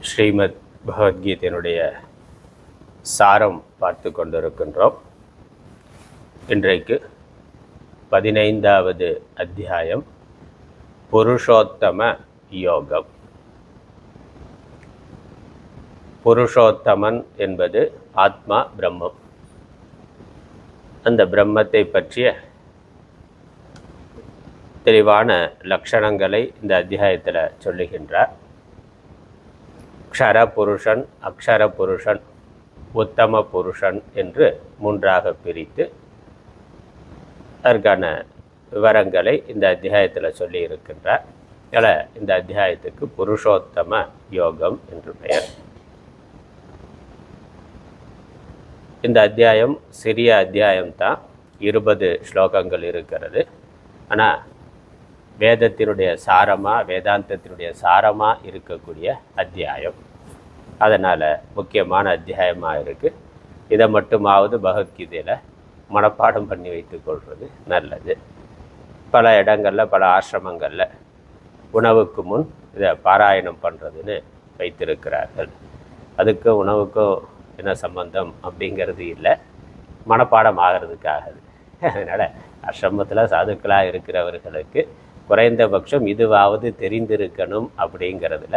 ஸ்ரீமத் பகவத்கீதையினுடைய சாரம் பார்த்து கொண்டிருக்கின்றோம். இன்றைக்கு 15வது அத்தியாயம், புருஷோத்தம யோகம். புருஷோத்தமன் என்பது ஆத்மா, பிரம்மம். அந்த பிரம்மத்தை பற்றிய தெளிவான லட்சணங்களை இந்த அத்தியாயத்தில் சொல்லுகின்றார். க்ஷர புருஷன், அக்ஷர புருஷன், உத்தம புருஷன் என்று மூன்றாக பிரித்து அதற்கான விவரங்களை இந்த அத்தியாயத்தில் சொல்லி இருக்கின்றார். அதில் இந்த அத்தியாயத்துக்கு புருஷோத்தம யோகம் என்று பெயர். இந்த அத்தியாயம் சிறிய அத்தியாயம்தான், 20 ஸ்லோகங்கள் இருக்கிறது. ஆனால் வேதத்தினுடைய சாரமாக, வேதாந்தத்தினுடைய சாரமாக இருக்கக்கூடிய அத்தியாயம். அதனால் முக்கியமான அத்தியாயமாக இருக்குது. இதை மட்டுமாவது பகவத்கீதையில் மனப்பாடம் பண்ணி வைத்து கொள்வது நல்லது. பல இடங்களில், பல ஆசிரமங்களில் உணவுக்கு முன் இதை பாராயணம் பண்ணுறதுன்னு வைத்திருக்கிறார்கள். அதுக்கும் உணவுக்கும் என்ன சம்பந்தம் அப்படிங்கிறது இல்லை, மனப்பாடம் ஆகிறதுக்காக. அதனால் ஆசிரமத்தில் சாதுக்களாக இருக்கிறவர்களுக்கு குறைந்தபட்சம் இதுவாவது தெரிந்திருக்கணும் அப்படிங்கிறதுல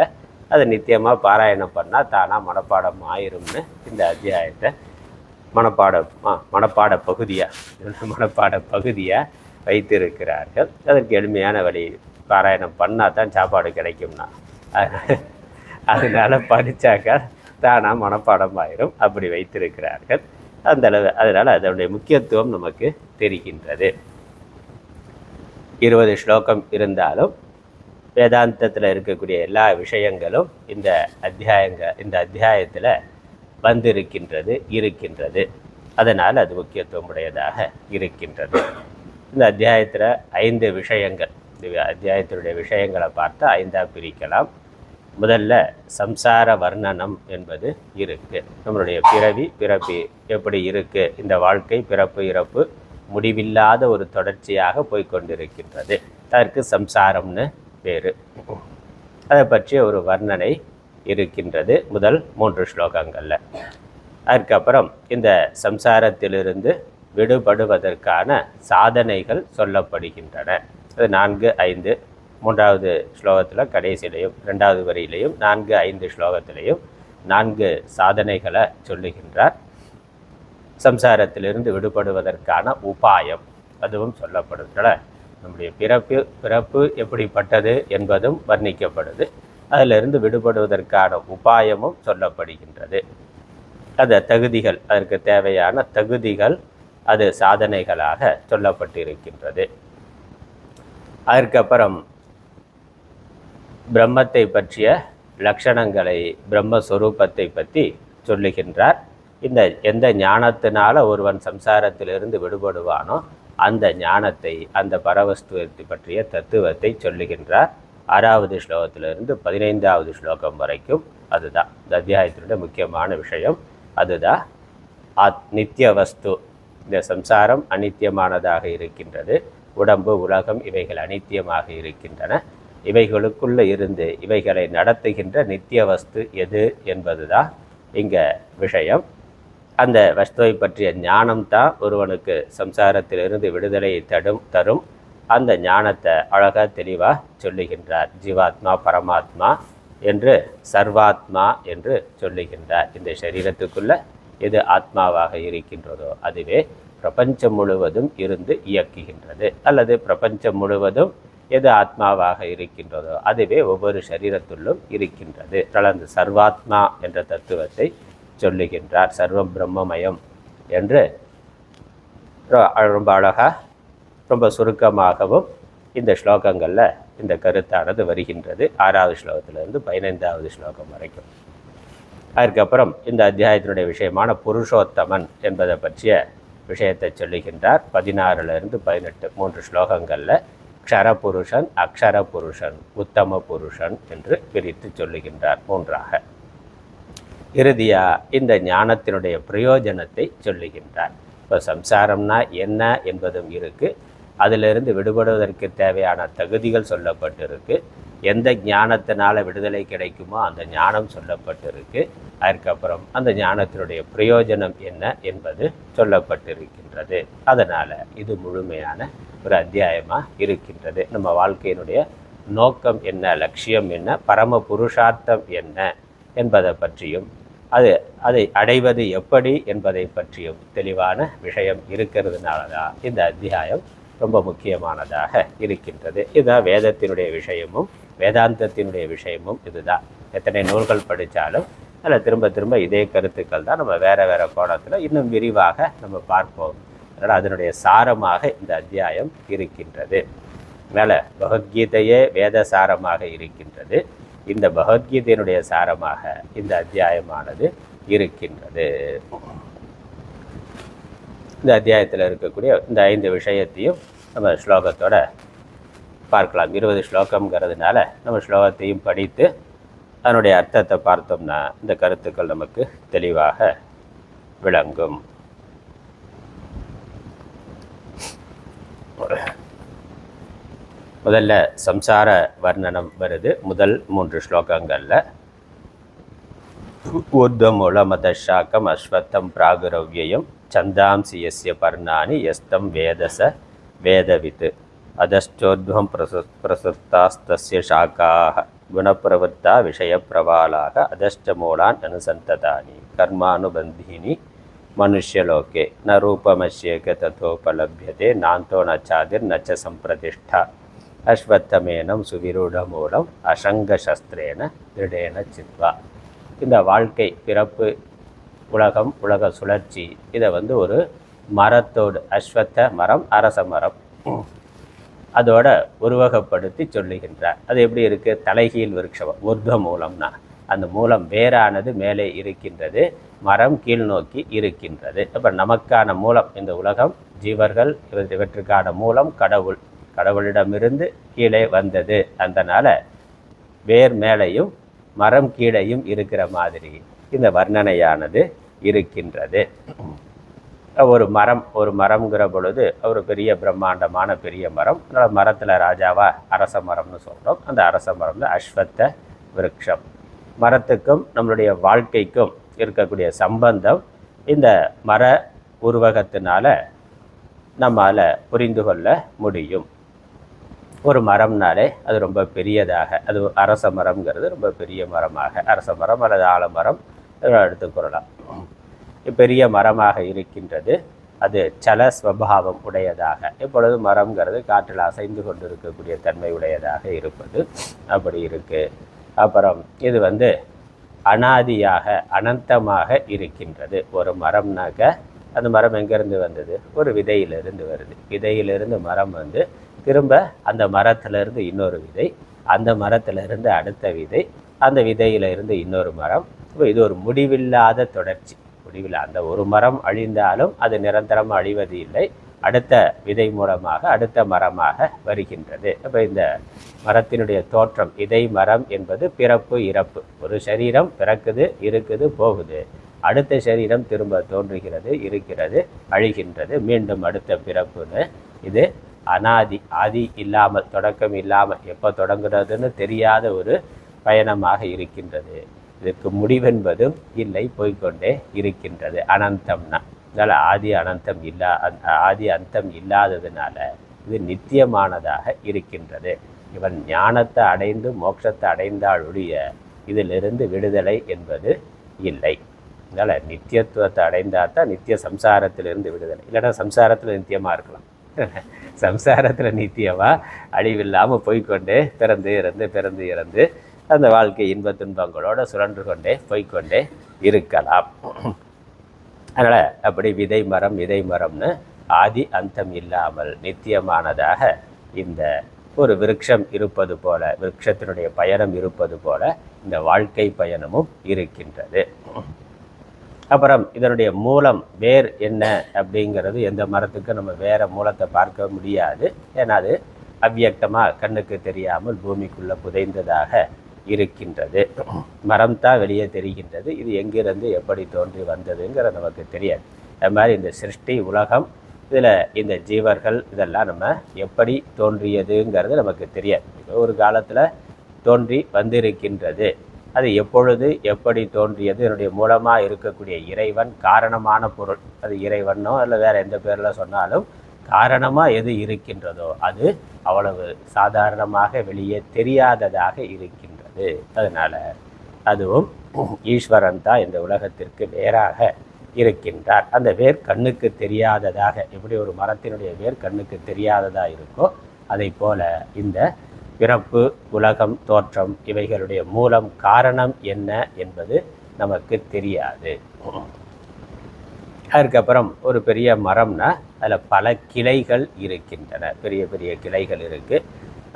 அதை நித்தியமாக பாராயணம் பண்ணால் தானாக மனப்பாடம் ஆயிரும்னு இந்த அத்தியாயத்தை மனப்பாட பகுதியாக வைத்திருக்கிறார்கள். அதற்கு எளிமையான வழி, பாராயணம் பண்ணால் தான் சாப்பாடு கிடைக்கும்னா, அதனால் படித்தாக்கா தானாக மனப்பாடம் ஆயிரும், அப்படி வைத்திருக்கிறார்கள். அந்தளவு அதனால் அதனுடைய முக்கியத்துவம் நமக்கு தெரிகின்றது. 20 ஸ்லோகம் இருந்தாலும் வேதாந்தத்தில் இருக்கக்கூடிய எல்லா விஷயங்களும் இந்த அத்தியாயத்தில் இருக்கின்றது. அதனால் அது முக்கியத்துவம் உடையதாக இருக்கின்றது. இந்த அத்தியாயத்தில் 5 விஷயங்கள், இந்த அத்தியாயத்தினுடைய விஷயங்களை பார்த்தா 5ஆக பிரிக்கலாம். முதல்ல சம்சார வர்ணனம் என்பது இருக்குது. நம்மளுடைய பிறப்பு எப்படி இருக்குது, இந்த வாழ்க்கை பிறப்பு இறப்பு முடிவில்லாத ஒரு தொடர்ச்சியாக போய்கொண்டிருக்கின்றது. அதற்கு சம்சாரம்னு பேர். அதை பற்றிய ஒரு வர்ணனை இருக்கின்றது முதல் 3 ஸ்லோகங்களில். அதுக்கப்புறம் இந்த சம்சாரத்திலிருந்து விடுபடுவதற்கான சாதனைகள் சொல்லப்படுகின்றன. அது 4, 5, 3வது ஸ்லோகத்தில் கடைசியிலையும் 2வது வரியிலையும் 4, 5 ஸ்லோகத்திலையும் 4 சாதனைகளை சொல்லுகின்றார். சம்சாரத்திலிருந்து விடுபடுவதற்கான உபாயம் அதுவும் சொல்லப்படுகின்றன. நம்முடைய பிறப்பு எப்படிப்பட்டது என்பதும் வர்ணிக்கப்படுது. அதிலிருந்து விடுபடுவதற்கான உபாயமும் சொல்லப்படுகின்றது. அந்த தகுதிகள், அதற்கு தேவையான தகுதிகள், அது சாதனைகளாக சொல்லப்பட்டிருக்கின்றது. அதற்கப்புறம் பிரம்மத்தை பற்றிய லட்சணங்களை, பிரம்மஸ்வரூபத்தை பற்றி சொல்லுகின்றார். எந்த ஞானத்தினால ஒருவன் சம்சாரத்திலிருந்து விடுபடுவானோ அந்த ஞானத்தை, அந்த பரவஸ்துவத்தை பற்றிய தத்துவத்தை சொல்லுகின்றார். 6வது ஸ்லோகத்திலிருந்து 15வது ஸ்லோகம் வரைக்கும் அதுதான் இந்த அத்தியாயத்தினுடைய முக்கியமான விஷயம். அதுதான் நித்திய வஸ்து. இந்த சம்சாரம் அனித்தியமானதாக இருக்கின்றது. உடம்பு, உலகம் இவைகள் அனித்தியமாக இருக்கின்றன. இவைகளுக்குள்ளே இருந்து இவைகளை நடத்துகின்ற நித்திய வஸ்து எது என்பது தான் இங்கே விஷயம். அந்த வஸ்துவை பற்றிய ஞானம்தான் ஒருவனுக்கு சம்சாரத்திலிருந்து விடுதலையை தரும். அந்த ஞானத்தை அழகாக தெளிவாக சொல்லுகின்றார். ஜீவாத்மா, பரமாத்மா என்று, சர்வாத்மா என்று சொல்லுகின்றார். இந்த சரீரத்துக்குள்ளே எது ஆத்மாவாக இருக்கின்றதோ அதுவே பிரபஞ்சம் முழுவதும் இருந்து இயக்குகின்றது. அல்லது பிரபஞ்சம் முழுவதும் எது ஆத்மாவாக இருக்கின்றதோ அதுவே ஒவ்வொரு சரீரத்துள்ளும் இருக்கின்றது. அந்த சர்வாத்மா என்ற தத்துவத்தை சொல்லுகின்றார். சர்வம் பிரம்மமயம் என்று ரொம்ப அழகாக, ரொம்ப சுருக்கமாகவும் இந்த ஸ்லோகங்களில் இந்த கருத்தானது வருகின்றது. 6வது ஸ்லோகத்திலிருந்து 15வது ஸ்லோகம் வரைக்கும். அதுக்கப்புறம் இந்த அத்தியாயத்தினுடைய விஷயமான புருஷோத்தமன் என்பதை பற்றிய விஷயத்தை சொல்லுகின்றார். 16லிருந்து 18 3 ஸ்லோகங்களில் க்ஷர புருஷன், அக்ஷர புருஷன், உத்தம புருஷன் என்று பிரித்து சொல்லுகின்றார் 3ஆக. இறுதியாக இந்த ஞானத்தினுடைய பிரயோஜனத்தை சொல்லுகின்றார். இப்போ சம்சாரம்னா என்ன என்பதும் இருக்குது. அதிலிருந்து விடுபடுவதற்கு தேவையான தகுதிகள் சொல்லப்பட்டிருக்கு. எந்த ஞானத்தினால விடுதலை கிடைக்குமோ அந்த ஞானம் சொல்லப்பட்டிருக்கு. அதுக்கப்புறம் அந்த ஞானத்தினுடைய பிரயோஜனம் என்ன என்பது சொல்லப்பட்டிருக்கின்றது. அதனால் இது முழுமையான ஒரு அத்தியாயமாக இருக்கின்றது. நம்ம வாழ்க்கையினுடைய நோக்கம் என்ன, லட்சியம் என்ன, பரம புருஷார்த்தம் என்ன என்பதை பற்றியும் அதை அடைவது எப்படி என்பதை பற்றியும் தெளிவான விஷயம் இருக்கிறதுனால தான் இந்த அத்தியாயம் ரொம்ப முக்கியமானதாக இருக்கின்றது. இதுதான் வேதத்தினுடைய விஷயமும் வேதாந்தத்தினுடைய விஷயமும் இதுதான். எத்தனை நூல்கள் படித்தாலும் அதில் திரும்ப திரும்ப இதே கருத்துக்கள் தான் நம்ம வேறு வேறு கோணத்தில் இன்னும் விரிவாக நம்ம பார்ப்போம். அதனால் அதனுடைய சாரமாக இந்த அத்தியாயம் இருக்கின்றது. அதனால் பகவத்கீதையே வேத சாரமாக இருக்கின்றது. இந்த பகவத்கீதையினுடைய சாரமாக இந்த அத்தியாயமானது இருக்கின்றது. இந்த அத்தியாயத்தில் இருக்கக்கூடிய இந்த 5 விஷயத்தையும் நம்ம ஸ்லோகத்தோட பார்க்கலாம். 20 ஸ்லோகங்கிறதுனால நம்ம ஸ்லோகத்தையும் படித்து அதனுடைய அர்த்தத்தை பார்த்தோம்னா இந்த கருத்துக்கள் நமக்கு தெளிவாக விளங்கும். முதல்ல சம்சார வர்ணனம் வருது முதல் 3 ஸ்லோகங்களில். ஊர்தமூலமதசாக்கம் அஸ்வத்தம் பிராகுரவ்யம் சந்தாம்சி யஸ்ய பர்ணானி யஸ்தம் வேதச வேதவித் அதஷ்டோத்வம் பிரசுத்தாஸ்தஸ்ய சாக்காக குணப்பிரவருத்தா விஷயப்பிரவாலாக அதஷ்டமூலான் அனுசந்ததானி கர்மானுபந்தீனி மனுஷ்யலோகே ந ரூபமஸ்யேக ததோபலப்யதே நாந்தோ நச்சாதிர் நச்ச சம்பிரதிஷ்டா அஸ்வத்தமேனம் சுவிரூடமூலம் அசங்கசஸ்திரேன திருடேன சித்வா. இந்த வாழ்க்கை, பிறப்பு, உலகம், உலக சுழற்சி, இதை ஒரு மரத்தோடு, அஸ்வத்த மரம், அரச மரம், அதோட உருவகப்படுத்தி சொல்லுகின்றார். அது எப்படி இருக்குது? தலைகீழ் விருட்சம், உர்த மூலம்னா அந்த மூலம் வேறானது மேலே இருக்கின்றது, மரம் கீழ் நோக்கி இருக்கின்றது. அப்போ நமக்கான மூலம் இந்த உலகம், ஜீவர்கள், இவற்றுக்கான மூலம் கடவுள், கடவுளிடமிருந்து கீழே வந்தது. அதனால் வேர் மேலையும் மரம் கீழையும் இருக்கிற மாதிரி இந்த வர்ணனையானது இருக்கின்றது. ஒரு மரம்ங்கிற பொழுது ஒரு பெரிய பிரம்மாண்டமான பெரிய மரம். அதனால் மரத்தில் ராஜாவா அரச மரம்னு சொல்கிறோம். அந்த அரச மரம் தான் அஸ்வத்த விருட்சம். மரத்துக்கும் நம்மளுடைய வாழ்க்கைக்கும் இருக்கக்கூடிய சம்பந்தம் இந்த மர உருவகத்தினால நம்மால் புரிந்து கொள்ள முடியும். ஒரு மரம்னாலே அது ரொம்ப பெரியதாக, அது அரச மரம்ங்கிறது ரொம்ப பெரிய மரமாக, அரச மரம் அல்லது ஆலமரம் எடுத்துக்கொள்ளலாம். பெரிய மரமாக இருக்கின்றது. அது சல ஸ்வபாவம் உடையதாக, இப்பொழுது மரம்ங்கிறது காற்றில் அசைந்து கொண்டு இருக்கக்கூடிய தன்மை உடையதாக இருப்பது அப்படி இருக்குது. அப்புறம் இது அனாதியாக அனந்தமாக இருக்கின்றது. ஒரு மரம்னாக்க அந்த மரம் எங்கேருந்து வந்தது? ஒரு விதையிலிருந்து வருது. விதையிலிருந்து மரம் திரும்ப அந்த மரத்திலிருந்து இன்னொரு விதை, அந்த மரத்திலிருந்து அடுத்த விதை, அந்த விதையிலிருந்து இன்னொரு மரம். இப்போ இது ஒரு முடிவில்லாத தொடர்ச்சி. அந்த ஒரு மரம் அழிந்தாலும் அது நிரந்தரமாக அழிவது இல்லை, அடுத்த விதை மூலமாக அடுத்த மரமாக வருகின்றது. அப்போ இந்த மரத்தினுடைய தோற்றம், விதை மரம் என்பது பிறப்பு இறப்பு. ஒரு சரீரம் பிறக்குது, இருக்குது, போகுது. அடுத்த சரீரம் திரும்ப தோன்றுகிறது, இருக்கிறது, அழிகின்றது, மீண்டும் அடுத்த பிறப்புன்னு. இது அனாதி, ஆதி இல்லாமல், தொடக்கம் இல்லாமல், எப்போ தொடங்குறதுன்னு தெரியாத ஒரு பயணமாக இருக்கின்றது. இதற்கு முடிவென்பதும் இல்லை, போய்கொண்டே இருக்கின்றது. அனந்தம்னா அதனால் ஆதி அந்தம் இல்லாததுனால இது நித்தியமானதாக இருக்கின்றது. இவன் ஞானத்தை அடைந்து மோட்சத்தை அடைந்தால் ஒழிய இதிலிருந்து விடுதலை என்பது இல்லை. அதனால் நித்தியத்துவத்தை அடைந்தால் தான் நித்திய சம்சாரத்திலிருந்து விடுதலை. இல்லைன்னா சம்சாரத்தில் நித்தியமாக இருக்கலாம். சம்சாரத்தில் நித்தியமாக அழிவில்லாமல் போய்கொண்டே பிறந்து இறந்து அந்த வாழ்க்கை இன்ப துன்பங்களோடு சுழன்று கொண்டே போய்கொண்டே இருக்கலாம். அதனால் அப்படி விதை மரம்னு ஆதி அந்தம் இல்லாமல் நித்தியமானதாக இந்த ஒரு விருட்சம் இருப்பது போல, விருட்சத்தினுடைய பயணம் இருப்பது போல இந்த வாழ்க்கை பயணமும் இருக்கின்றது. அப்புறம் இதனுடைய மூலம் வேர் என்ன அப்படிங்கிறது, எந்த மரத்துக்கு நம்ம வேறு மூலத்தை பார்க்க முடியாது. ஏன்னா அது அவ்வியக்தமாக கண்ணுக்கு தெரியாமல் பூமிக்குள்ளே புதைந்ததாக இருக்கின்றது. மரம் தான் வெளியே தெரிகின்றது. இது எங்கிருந்து எப்படி தோன்றி வந்ததுங்கிறது நமக்கு தெரியாது. அது மாதிரி இந்த சிருஷ்டி, உலகம், இதில் இந்த ஜீவர்கள் இதெல்லாம் நம்ம எப்படி தோன்றியதுங்கிறது நமக்கு தெரியாது. இப்போ ஒரு காலத்தில் தோன்றி வந்திருக்கின்றது. அது எப்பொழுது எப்படி தோன்றியது, என்னுடைய மூலமாக இருக்கக்கூடிய இறைவன் காரணமான பொருள், அது இறைவனோ இல்லை வேறு எந்த பேரில் சொன்னாலும் காரணமாக எது இருக்கின்றதோ அது அவ்வளவு சாதாரணமாக வெளியே தெரியாததாக இருக்கின்றது. அதனால் அதுவும் ஈஸ்வரன் தான் இந்த உலகத்திற்கு வேறாக இருக்கின்றார். அந்த வேர் கண்ணுக்கு தெரியாததாக, எப்படி ஒரு மரத்தினுடைய வேர் கண்ணுக்கு தெரியாததாக இருக்கோ அதை போல இந்த பிறப்பு, உலகம், தோற்றம் இவைகளுடைய மூலம் காரணம் என்ன என்பது நமக்கு தெரியாது. அதுக்கப்புறம் ஒரு பெரிய மரம்னா அதில் பல கிளைகள் இருக்கின்றன, பெரிய பெரிய கிளைகள் இருக்குது.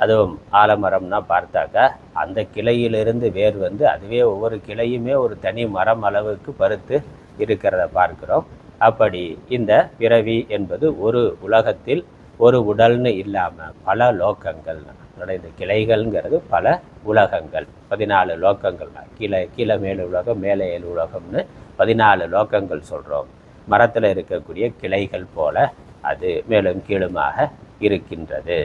அதுவும் ஆலமரம்னா பார்த்தாக்கா அந்த கிளையிலிருந்து வேர் வந்து அதுவே ஒவ்வொரு கிளையுமே ஒரு தனி மரம் அளவுக்கு பருத்து இருக்கிறத பார்க்கிறோம். அப்படி இந்த பிறவி என்பது ஒரு உலகத்தில் ஒரு உடல்னு இல்லாமல் பல லோக்கங்கள். இந்த கிளைகள்ங்கிறது பல உலகங்கள், 14 லோக்கங்கள். கீழே மேல் உலகம், மேலே 7 உலகம்னு 14 லோக்கங்கள் சொல்கிறோம். மரத்தில் இருக்கக்கூடிய கிளைகள் போல அது மேலும் கீழுமாக இருக்கின்றது.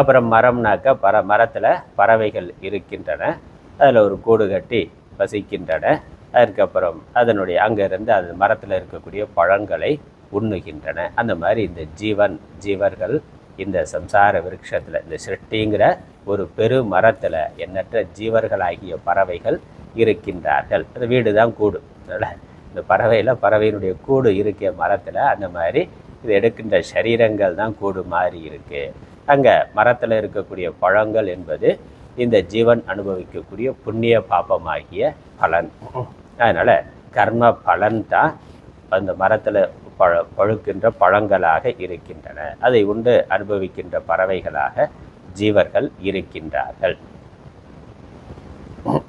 அப்புறம் மரம்னாக்கா மரத்தில் பறவைகள் இருக்கின்றன, அதில் ஒரு கூடு கட்டி வசிக்கின்றன. அதுக்கப்புறம் அதனுடைய அங்கேருந்து அது மரத்தில் இருக்கக்கூடிய பழங்களை உண்ணுகின்றன. அந்த மாதிரி இந்த ஜீவர்கள் இந்த சம்சார விருட்சத்தில், இந்த சிருஷ்டிங்கிற ஒரு பெரு மரத்தில் எண்ணற்ற ஜீவர்களாகிய பறவைகள் இருக்கின்றார்கள். அது வீடு தான் கூடு. இந்த பறவையினுடைய கூடு இருக்க மரத்தில், அந்த மாதிரி இது எடுக்கின்ற சரீரங்கள் தான் கூடு மாதிரி இருக்குது. அங்கே மரத்தில் இருக்கக்கூடிய பழங்கள் என்பது இந்த ஜீவன் அனுபவிக்கக்கூடிய புண்ணிய பாபமாகிய பலன். அதனால் கர்ம பலன் தான் அந்த மரத்தில் பழுக்கின்ற பழங்களாக இருக்கின்றன. அதை உண்டு அனுபவிக்கின்ற பறவைகளாக ஜீவர்கள் இருக்கின்றார்கள்.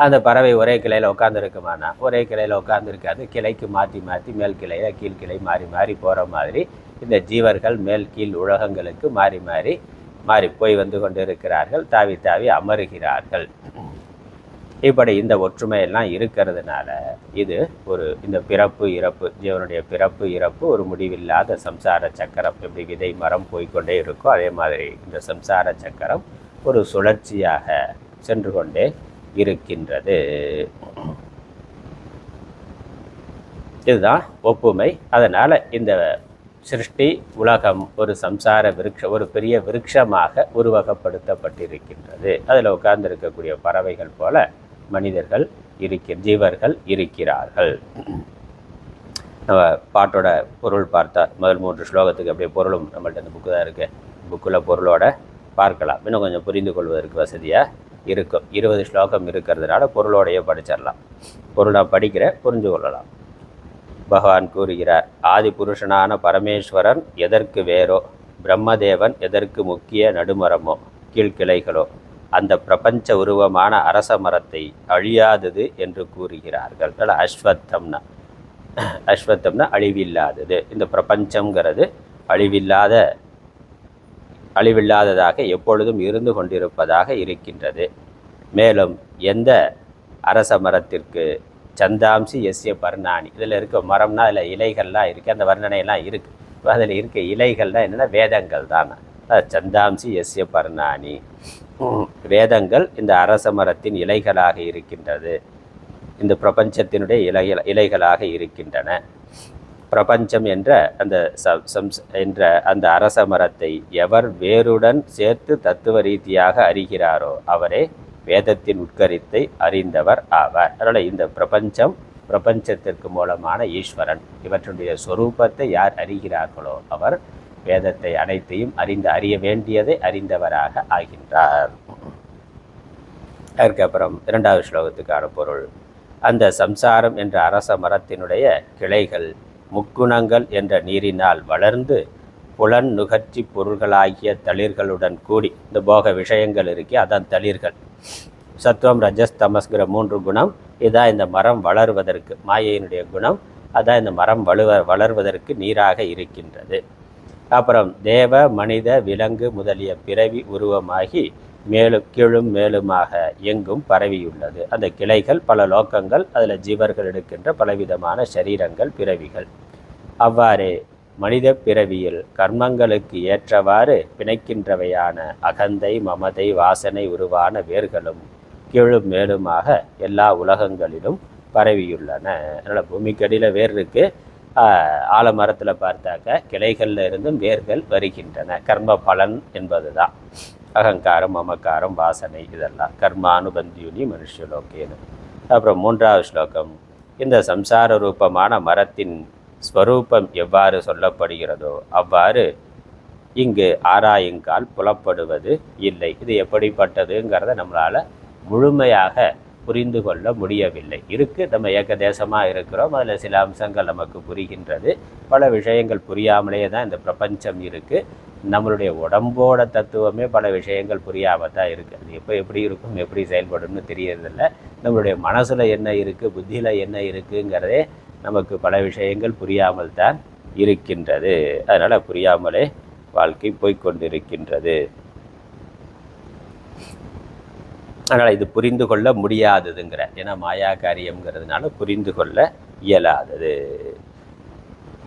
அந்த பறவை ஒரே கிளையில் உட்காந்துருக்குமானா ஒரே கிளையில் உட்காந்துருக்காது, கிளைக்கு மாற்றி மாற்றி மேல் கிளையில் கீழ் கிளை மாறி மாறி போகிற மாதிரி இந்த ஜீவர்கள் மேல் கீழ் உலகங்களுக்கு மாறி மாறி மாறி போய் வந்து கொண்டு இருக்கிறார்கள், தாவி தாவி அமருகிறார்கள். இப்படி இந்த ஒற்றுமையெல்லாம் இருக்கிறதுனால இது இந்த பிறப்பு இறப்பு, ஜீவனுடைய பிறப்பு இறப்பு ஒரு முடிவில்லாத சம்சார சக்கரம். எப்படி விதை மரம் போய்கொண்டே இருக்கோ அதே மாதிரி இந்த சம்சார சக்கரம் ஒரு சுழற்சியாக சென்று கொண்டே இருக்கின்றது. இதுதான் ஒப்புமை. அதனால் இந்த சிருஷ்டி உலகம் ஒரு சம்சார விருட்சம், ஒரு பெரிய விருட்சமாக உருவகப்படுத்தப்பட்டிருக்கின்றது. அதில் உட்கார்ந்து இருக்கக்கூடிய பறவைகள் போல மனிதர்கள் ஜீவர்கள் இருக்கிறார்கள். நம்ம பாட்டோட பொருள் பார்த்தா முதல் 3 ஸ்லோகத்துக்கு அப்படியே பொருளும் நம்மள்ட்ட இந்த புக்கு தான் இருக்குது. புக்கில் பொருளோட பார்க்கலாம், இன்னும் கொஞ்சம் புரிந்து கொள்வதற்கு வசதியாக இருக்கும். 20 ஸ்லோகம் இருக்கிறதுனால பொருளோடையே படிச்சிடலாம். பொருளை புரிஞ்சு கொள்ளலாம். பகவான் கூறுகிறார், ஆதி புருஷனான பரமேஸ்வரன் எதற்கு வேறோ, பிரம்மதேவன் எதற்கு முக்கிய நடுமரமோ கீழ்கிளைகளோ அந்த பிரபஞ்ச உருவமான அரச மரத்தை அழியாதது என்று கூறுகிறார்கள். அஸ்வத்தம்னா அழிவில்லாதது. இந்த பிரபஞ்சங்கிறது அழிவில்லாததாக எப்பொழுதும் இருந்து கொண்டிருப்பதாக இருக்கின்றது. மேலும் எந்த அரச மரத்திற்கு சந்தாம்சி எஸ்ய பர்ணாணி, இதில் இருக்க மரம்னா அதில் இலைகள்லாம் இருக்குது, அந்த வர்ணனையெல்லாம் இருக்குது. அதில் இருக்க இலைகள்லாம் என்னென்னா வேதங்கள் தான். சந்தாம்சி எஸ்ய பர்ணாணி, வேதங்கள் இந்த அரச மரத்தின் இலைகளாக இருக்கின்றது, இந்த பிரபஞ்சத்தினுடைய இலைகளாக இருக்கின்றன. பிரபஞ்சம் என்ற அந்த அரச மரத்தை எவர் வேருடன் சேர்த்து தத்துவ ரீதியாக அறிகிறாரோ அவரே வேதத்தின் உட்கருத்தை அறிந்தவர் ஆவார். அதனால் இந்த பிரபஞ்சத்திற்கு மூலமான ஈஸ்வரன், இவற்றுடைய சொரூபத்தை யார் அறிகிறார்களோ அவர் வேதத்தை அனைத்தையும் அறிய வேண்டியதை அறிந்தவராக ஆகின்றார். அதுக்கப்புறம் 2வது ஸ்லோகத்துக்கான பொருள், அந்த சம்சாரம் என்ற அரச மரத்தினுடைய கிளைகள் முக்குணங்கள் என்ற நீரினால் வளர்ந்து புலன் நுகர்ச்சி பொருள்களாகிய தளிர்களுடன் கூடி, இந்த போக விஷயங்கள் இருக்கே அதான் தளிர்கள், சத்துவம் ரஜஸ் தமஸ்கிற 3 குணம், இதான் இந்த மரம் வளர்வதற்கு, மாயையினுடைய குணம் அதான் இந்த மரம் வளர்வதற்கு நீராக இருக்கின்றது. அப்புறம் தேவ மனித விலங்கு முதலிய பிறவி உருவமாகி மேலும் கீழும் மேலுமாக எங்கும் பரவியுள்ளது. அந்த கிளைகள் பல லோக்கங்கள், அதில் ஜீவர்கள் எடுக்கின்ற பலவிதமான சரீரங்கள், பிறவிகள். அவ்வாறே மனித பிறவியில் கர்மங்களுக்கு ஏற்றவாறு பிணைக்கின்றவையான அகந்தை, மமதை, வாசனை உருவான வேர்களும் கீழும் மேலுமாக எல்லா உலகங்களிலும் பரவியுள்ளன. அதனால் பூமிக்கடியில் வேர் இருக்கு. ஆலமரத்தில் பார்த்தாக்க கிளைகளில் இருந்தும் வேர்கள் வருகின்றன. கர்ம பலன் என்பது தான் அகங்காரம், மமக்காரம், வாசனை, இதெல்லாம் கர்மானுபந்தியுனி மனுஷலோக்கேனு. அப்புறம் 3வது ஸ்லோகம், இந்த சம்சார ரூபமான மரத்தின் ஸ்வரூபம் எவ்வாறு சொல்லப்படுகிறதோ அவ்வாறு இங்கு ஆராயுங்கால் புலப்படுவது இல்லை. இது எப்படிப்பட்டதுங்கிறத நம்மளால் முழுமையாக புரிந்து கொள்ள முடியவில்லை. நம்ம ஏகதேசமாக இருக்கிறோம். அதில் சில அம்சங்கள் நமக்கு புரிகின்றது. பல விஷயங்கள் புரியாமலே தான் இந்த பிரபஞ்சம் இருக்குது. நம்மளுடைய உடம்போட தத்துவமே பல விஷயங்கள் புரியாமல் தான் இருக்குது. அது எப்படி இருக்கும், எப்படி செயல்படும்னு தெரியறதில்ல. நம்மளுடைய மனசில் என்ன இருக்குது, புத்தியில் என்ன இருக்குங்கிறதே நமக்கு பல விஷயங்கள் புரியாமல் தான் இருக்கின்றது. அதனால் புரியாமலே வாழ்க்கை போய்கொண்டிருக்கின்றது. அதனால் இது புரிந்து கொள்ள முடியாததுங்கிற, ஏன்னா மாயா காரியம்ங்கிறதுனால புரிந்து கொள்ள இயலாதது.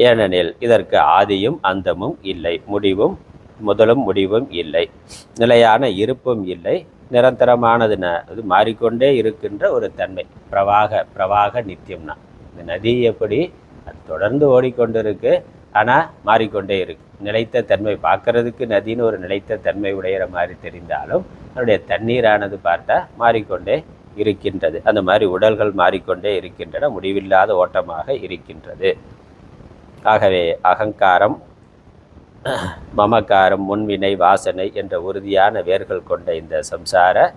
ஏனெனில் இதற்கு ஆதியும் அந்தமும் இல்லை, முதலும் முடிவும் இல்லை, நிலையான இருப்பும் இல்லை, நிரந்தரமானதுன அது மாறிக்கொண்டே இருக்கின்ற ஒரு தன்மை. பிரவாக நித்தியம்னா இந்த நதி எப்படி அது தொடர்ந்து ஓடிக்கொண்டிருக்கு, ஆனால் மாறிக்கொண்டே இருக்கு. நிலைத்த தன்மை பார்க்கறதுக்கு நதின்னு ஒரு நிலைத்த தன்மை உடையிற மாதிரி தெரிந்தாலும் அதனுடைய தண்ணீரானது பார்த்தா மாறிக்கொண்டே இருக்கின்றது. அந்த மாதிரி உடல்கள் மாறிக்கொண்டே இருக்கின்றன, முடிவில்லாத ஓட்டமாக இருக்கின்றது. ஆகவே அகங்காரம், மமக்காரம், முன்வினை, வாசனை என்ற உறுதியான வேர்கள் கொண்ட இந்த சம்சார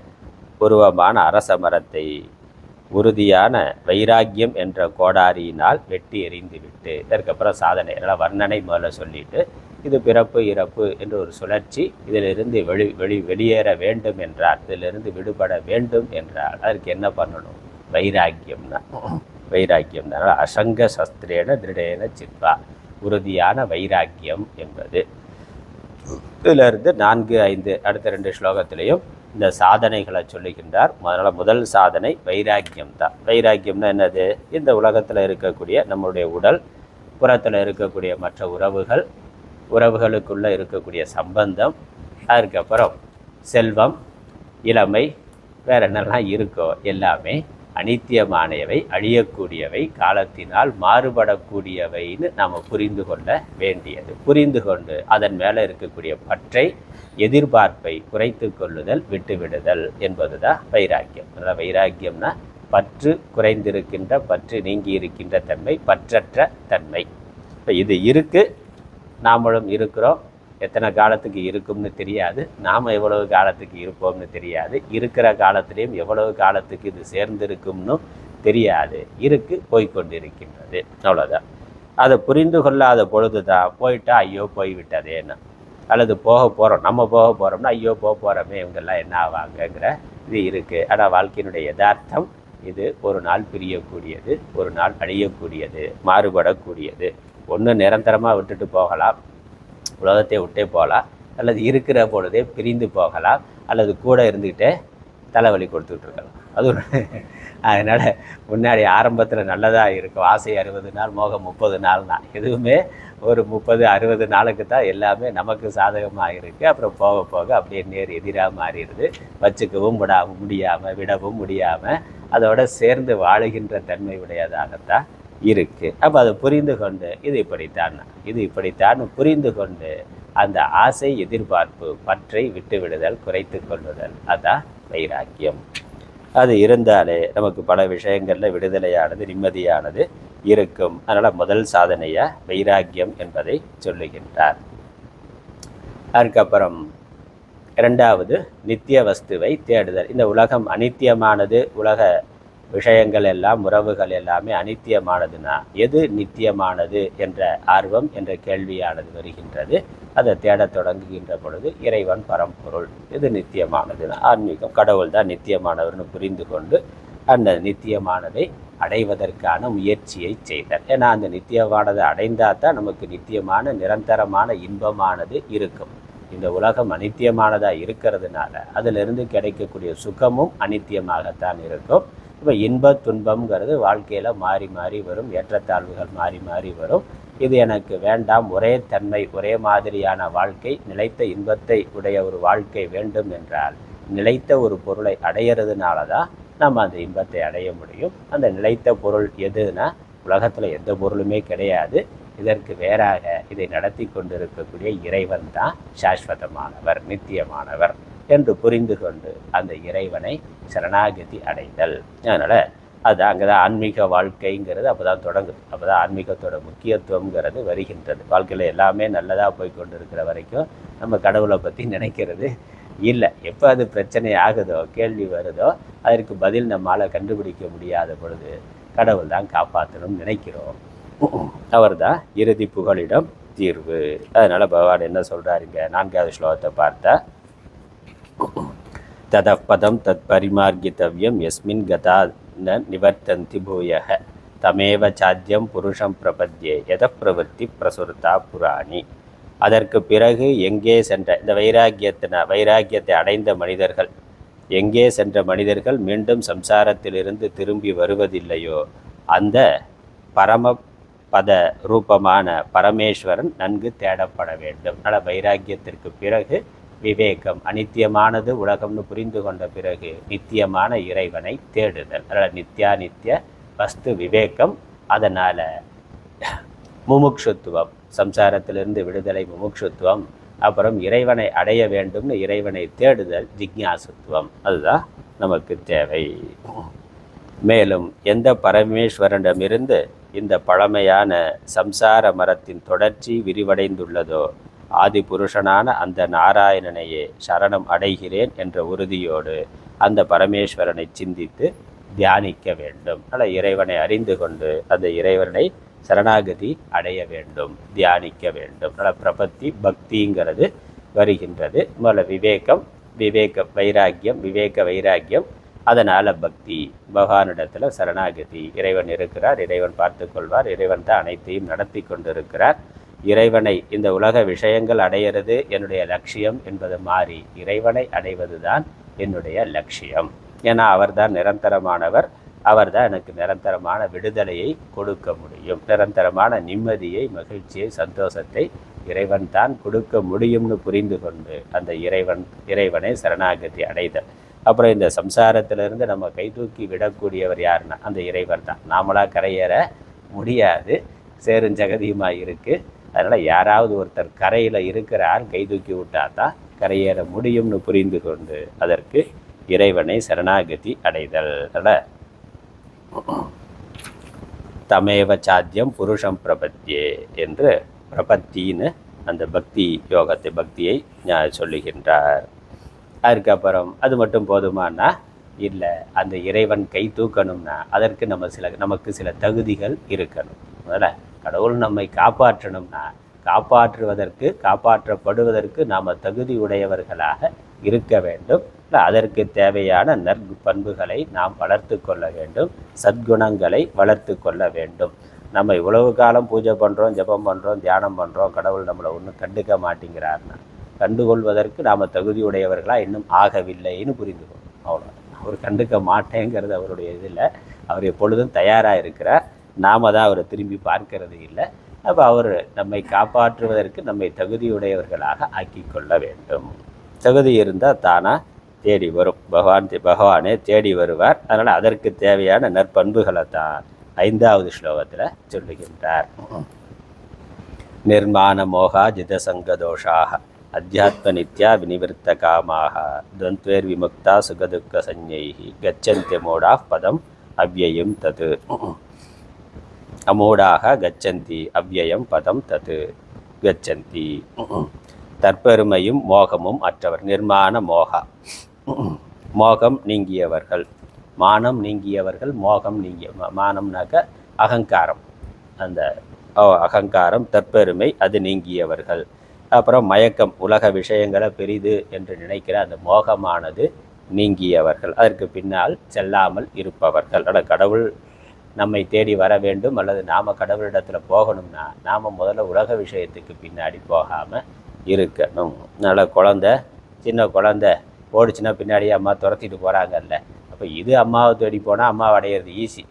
உருவமான அரச மரத்தை உறுதியான வைராக்கியம் என்ற கோடாரியினால் வெட்டி எறிந்துவிட்டு, இதற்கப்புறம் சாதனை எல்லாம் வர்ணனை முதல்ல சொல்லிட்டு, இது பிறப்பு இறப்பு என்ற ஒரு சுழற்சி, இதிலிருந்து வெளியேற வேண்டும் என்றால், இதிலிருந்து விடுபட வேண்டும் என்றால் அதற்கு என்ன பண்ணணும்? வைராக்கியம்னா அசங்க சஸ்திரேன திருடேன சித்வா, உறுதியான வைராக்கியம் என்பது. இதிலிருந்து 4, 5 அடுத்த 2 ஸ்லோகத்திலையும் இந்த சாதனைகளை சொல்லுகின்றார். முதல் சாதனை வைராக்கியம் தான். வைராக்கியம்னா என்னது? இந்த உலகத்தில் இருக்கக்கூடிய நம்முடைய உடல், புறத்தில் இருக்கக்கூடிய மற்ற உறவுகளுக்குள்ளே இருக்கக்கூடிய சம்பந்தம், அதுக்கப்புறம் செல்வம், இளமை, வேறு என்னெல்லாம் இருக்கோ எல்லாமே அனித்தியமானவை, அழியக்கூடியவை, காலத்தினால் மாறுபடக்கூடியவைன்னு நாம் புரிந்து கொள்ள வேண்டியது. புரிந்து கொண்டு அதன் மேலே இருக்கக்கூடிய பற்றை, எதிர்பார்ப்பை குறைத்து கொள்ளுதல், விட்டுவிடுதல் என்பது தான் வைராக்கியம். அதனால் வைராக்கியம்னா பற்று குறைந்திருக்கின்ற, பற்று நீங்கி இருக்கின்ற தன்மை, பற்றற்ற தன்மை. இப்போ இது இருக்குது, நாமளும் இருக்கிறோம். எத்தனை காலத்துக்கு இருக்கும்னு தெரியாது, நாம் எவ்வளவு காலத்துக்கு இருப்போம்னு தெரியாது, இருக்கிற காலத்திலையும் எவ்வளவு காலத்துக்கு இது சேர்ந்திருக்கும்னு தெரியாது, போய்கொண்டிருக்கின்றது. அவ்வளோதான். அதை புரிந்து கொள்ளாத பொழுது தான் போயிட்டா ஐயோ போய்விட்டதேன்னு, அல்லது நம்ம போக போகிறோம்னா ஐயோ போகிறோமே இவங்கெல்லாம் என்ன ஆவாங்கங்கிற இது இருக்குது. ஆனால் வாழ்க்கையினுடைய யதார்த்தம் இது ஒரு நாள் பிரியக்கூடியது, ஒரு நாள் அழியக்கூடியது, மாறுபடக்கூடியது. ஒன்று நிரந்தரமாக விட்டுட்டு போகலாம், உலகத்தை விட்டே போகலாம், அல்லது இருக்கிற பொழுதே பிரிந்து போகலாம், அல்லது கூட இருந்துக்கிட்டே தலைவலி கொடுத்துக்கிட்டு இருக்கலாம். அது அதனால் முன்னாடி ஆரம்பத்தில் நல்லதாக இருக்கும். ஆசை 60 நாள், மோகம் 30 நாள் தான். எதுவுமே ஒரு 30-60 நாளுக்கு தான் எல்லாமே நமக்கு சாதகமாக இருக்குது. அப்புறம் போக போக அப்படியே நேர் எதிராக மாறிடுது. வச்சுக்கவும் முடியாமல், விடவும் முடியாமல், அதோட சேர்ந்து வாழுகின்ற தன்மை உடையதாகத்தான் இருக்குது. அப்போ அதை புரிந்து கொண்டு இது இப்படித்தான் புரிந்து கொண்டு அந்த ஆசை, எதிர்பார்ப்பு, பற்றை விட்டுவிடுதல், குறைத்து கொள்ளுதல், அதான் வைராக்கியம். அது இருந்தாலே நமக்கு பல விஷயங்களில் விடுதலையானது, நிம்மதியானது இருக்கும். அதனால் முதல் சாதனையாக வைராக்கியம் என்பதை சொல்லுகின்றார். அதுக்கப்புறம் 2வது நித்திய வஸ்துவை தேடுதல். இந்த உலகம் அனித்தியமானது, உலக விஷயங்கள் எல்லாம், உறவுகள் எல்லாமே அனித்தியமானதுன்னா எது நித்தியமானது என்ற ஆர்வம், என்ற கேள்வியானது வருகின்றது. அதை தேடத் தொடங்குகின்ற பொழுது இறைவன், பரம்பொருள், இது நித்தியமானதுன்னா ஆன்மீகம், கடவுள் தான் நித்தியமானவர்னு புரிந்து கொண்டு அந்த நித்தியமானதை அடைவதற்கான முயற்சியை செய்தார். ஏன்னா அந்த நித்தியமானதை அடைந்தால் தான் நமக்கு நித்தியமான நிரந்தரமான இன்பமானது இருக்கும். இந்த உலகம் அனித்தியமானதாக இருக்கிறதுனால அதிலிருந்து கிடைக்கக்கூடிய சுகமும் அனித்தியமாகத்தான் இருக்கும். இப்போ இன்ப துன்பம்ங்கிறது வாழ்க்கையில் மாறி மாறி வரும், ஏற்றத்தாழ்வுகள் மாறி மாறி வரும். இது எனக்கு வேண்டாம், ஒரே தன்மை, ஒரே மாதிரியான வாழ்க்கை, நிலைத்த இன்பத்தை உடைய ஒரு வாழ்க்கை வேண்டும் என்றால் நிலைத்த ஒரு பொருளை அடையிறதுனால தான் நம்ம அந்த இன்பத்தை அடைய முடியும். அந்த நிலைத்த பொருள் எதுனா உலகத்தில் எந்த பொருளுமே கிடையாது. இதற்கு வேறாக இதை நடத்தி கொண்டிருக்கக்கூடிய இறைவன் தான் சாஸ்வதமானவர், நித்தியமானவர் என்று புரிந்து கொண்டு அந்த இறைவனை சரணாகதி அடைதல். அதனால் அது அங்கே தான் ஆன்மீக வாழ்க்கைங்கிறது அப்போ தான் தொடங்குது. அப்போ தான் ஆன்மீகத்தோட முக்கியத்துவங்கிறது வருகின்றது. வாழ்க்கையில் எல்லாமே நல்லதாக போய் கொண்டு இருக்கிற வரைக்கும் நம்ம கடவுளை பற்றி நினைக்கிறது இல்லை. எப்போ அது பிரச்சனை ஆகுதோ, கேள்வி வருதோ, அதற்கு பதில் நம்மளால் கண்டுபிடிக்க முடியாத பொழுது கடவுள் தான் காப்பாற்றணும்னு நினைக்கிறோம். அவர் தான் இறுதி புகலிடம் தீர்வு. அதனால் பகவான் என்ன சொல்கிறாருங்க, 4வது ஸ்லோகத்தை பார்த்தா, ததப்பதம் தத் பரிமார்கித்தவ்யம் யஸ்மின் கதா ந நிவர்த்தந்தி பூயக தமேவ சாத்தியம் புருஷம் பிரபத்யே எத பிரவருத்தி பிரசுரதா புராணி. அதற்கு பிறகு எங்கே சென்ற இந்த வைராக்கியத்தை அடைந்த மனிதர்கள், எங்கே சென்ற மனிதர்கள் மீண்டும் சம்சாரத்திலிருந்து திரும்பி வருவதில்லையோ அந்த பரமபத ரூபமான பரமேஸ்வரன் நன்கு தேடப்பட வேண்டும். அதனால் வைராக்கியத்திற்கு பிறகு விவேகம், அனித்தியமானது உலகம்னு புரிந்து கொண்ட பிறகு நித்தியமான இறைவனை தேடுதல். அதனால் நித்திய வஸ்து விவேகம். அதனால் முமுட்சுத்துவம், சம்சாரத்திலிருந்து விடுதலை முமுட்சுத்துவம். அப்புறம் இறைவனை அடைய வேண்டும்னு இறைவனை தேடுதல் ஜிக்ஞாசுத்துவம். அதுதான் நமக்கு தேவை. மேலும் எந்த பரமேஸ்வரனிடமிருந்து இந்த பழமையான சம்சார மரத்தின் தொடர்ச்சி விரிவடைந்துள்ளதோ ஆதி புருஷனான அந்த நாராயணனையே சரணம் அடைகிறேன் என்ற உறுதியோடு அந்த பரமேஸ்வரனை சிந்தித்து தியானிக்க வேண்டும். அதனால் இறைவனை அறிந்து கொண்டு அந்த இறைவனை சரணாகதி அடைய வேண்டும், தியானிக்க வேண்டும். அதனால் பிரபத்தி பக்திங்கிறது வருகின்றது. முதல்ல விவேக வைராக்கியம், அதனால் பக்தி, பகவானிடத்தில் சரணாகதி. இறைவன் இருக்கிறார், இறைவன் பார்த்து கொள்வார், இறைவன் தான் அனைத்தையும் நடத்தி கொண்டிருக்கிறார். இறைவனை இந்த உலக விஷயங்கள் அடையிறது என்னுடைய லட்சியம் என்பது மாறி இறைவனை அடைவது தான் என்னுடைய லட்சியம். ஏன்னா அவர்தான் நிரந்தரமானவர், அவர்தான் எனக்கு நிரந்தரமான விடுதலையை கொடுக்க முடியும். நிரந்தரமான நிம்மதியை, மகிழ்ச்சியை, சந்தோஷத்தை இறைவன் தான் கொடுக்க முடியும்னு புரிந்து கொண்டு அந்த இறைவனை சரணாகதி அடைதல். அப்புறம் இந்த சம்சாரத்திலிருந்து நம்ம கை தூக்கி விடக்கூடியவர் யாருன்னா அந்த இறைவன் தான். நாமளாக கரையேற முடியாது, சேருஞ்சகதியுமாக இருக்குது. அதனால் யாராவது ஒருத்தர் கரையில் இருக்கிறார், கை தூக்கி விட்டால் தான் கரையேற முடியும்னு புரிந்து கொண்டு அதற்கு இறைவனை சரணாகதி அடைதல். தமேவ சாத்தியம் புருஷம் பிரபத்தியே என்று பிரபத்தின்னு அந்த பக்தியை சொல்லுகின்றார். அதுக்கப்புறம் அது மட்டும் போதுமானா இல்லை, அந்த இறைவன் கை தூக்கணும்னா அதற்கு நமக்கு சில தகுதிகள் இருக்கணும். அதில் கடவுள் நம்மை காப்பாற்றணும்னா காப்பாற்றப்படுவதற்கு நாம் தகுதி உடையவர்களாக இருக்க வேண்டும். அதற்கு தேவையான நற்பண்புகளை நாம் வளர்த்து கொள்ள வேண்டும், சத்குணங்களை வளர்த்து கொள்ள வேண்டும். நம்ம இவ்வளவு காலம் பூஜை பண்ணுறோம், ஜபம் பண்ணுறோம், தியானம் பண்ணுறோம், கடவுள் நம்மளை ஒன்றும் கண்டுக்க மாட்டேங்கிறார்னா கண்டுகொள்வதற்கு நாம் தகுதியுடையவர்களாக இன்னும் ஆகவில்லைன்னு புரிந்துக்கணும். அவ்வளோ, அவர் கண்டுக்க மாட்டேங்கிறது அவருடைய இதில். அவர் எப்பொழுதும் தயாராக இருக்கிறார், நாம் தான் அவரை திரும்பி பார்க்கறது இல்லை. அப்போ அவர் நம்மை காப்பாற்றுவதற்கு நம்மை தகுதியுடையவர்களாக ஆக்கி கொள்ள வேண்டும். தகுதி இருந்தால் தானாக தேடி வரும், பகவானே தேடி வருவார். அதனால் அதற்கு தேவையான நற்பண்புகளை தான் 5வது ஸ்லோகத்தில் சொல்லுகின்றார். நிர்மாண மோகா ஜிதசங்கதோஷாக அத்தியாத்ம நித்யா வினிவிருத்த காமாக துவந்த்வேர் விமுக்தா சுகதுக்க சஞ்ஞைஹி கச்சந்தி மூடா பதம் அவ்யயம் தது. அமூடாக கச்சந்தி அவ்யயம் பதம் தது கச்சந்தி. தற்பெருமையும் மோகமும் அற்றவர். நிர்மாண மோகா, மோகம் நீங்கியவர்கள், மானம் நீங்கியவர்கள், மோகம் நீங்கிய, மானம்னாக்க அகங்காரம், அந்த அகங்காரம் தற்பெருமை அது நீங்கியவர்கள். அப்புறம் மயக்கம், உலக விஷயங்களை பெரிது என்று நினைக்கிற அந்த மோகமானது நீங்கியவர்கள், அதற்கு பின்னால் செல்லாமல் இருப்பவர்கள். கடவுள் நம்மை தேடி வர வேண்டும் அல்லது நாம் கடவுளிடத்தில் போகணும்னா நாம் முதல்ல உலக விஷயத்துக்கு பின்னாடி போகாமல் இருக்கணும். அதனால் சின்ன குழந்தை ஓடிச்சுன்னா பின்னாடியே அம்மா துரத்திட்டு போகிறாங்கல்ல. அப்போ இது அம்மாவை தேடி போனால் அம்மாவை அடையிறது ஈஸி.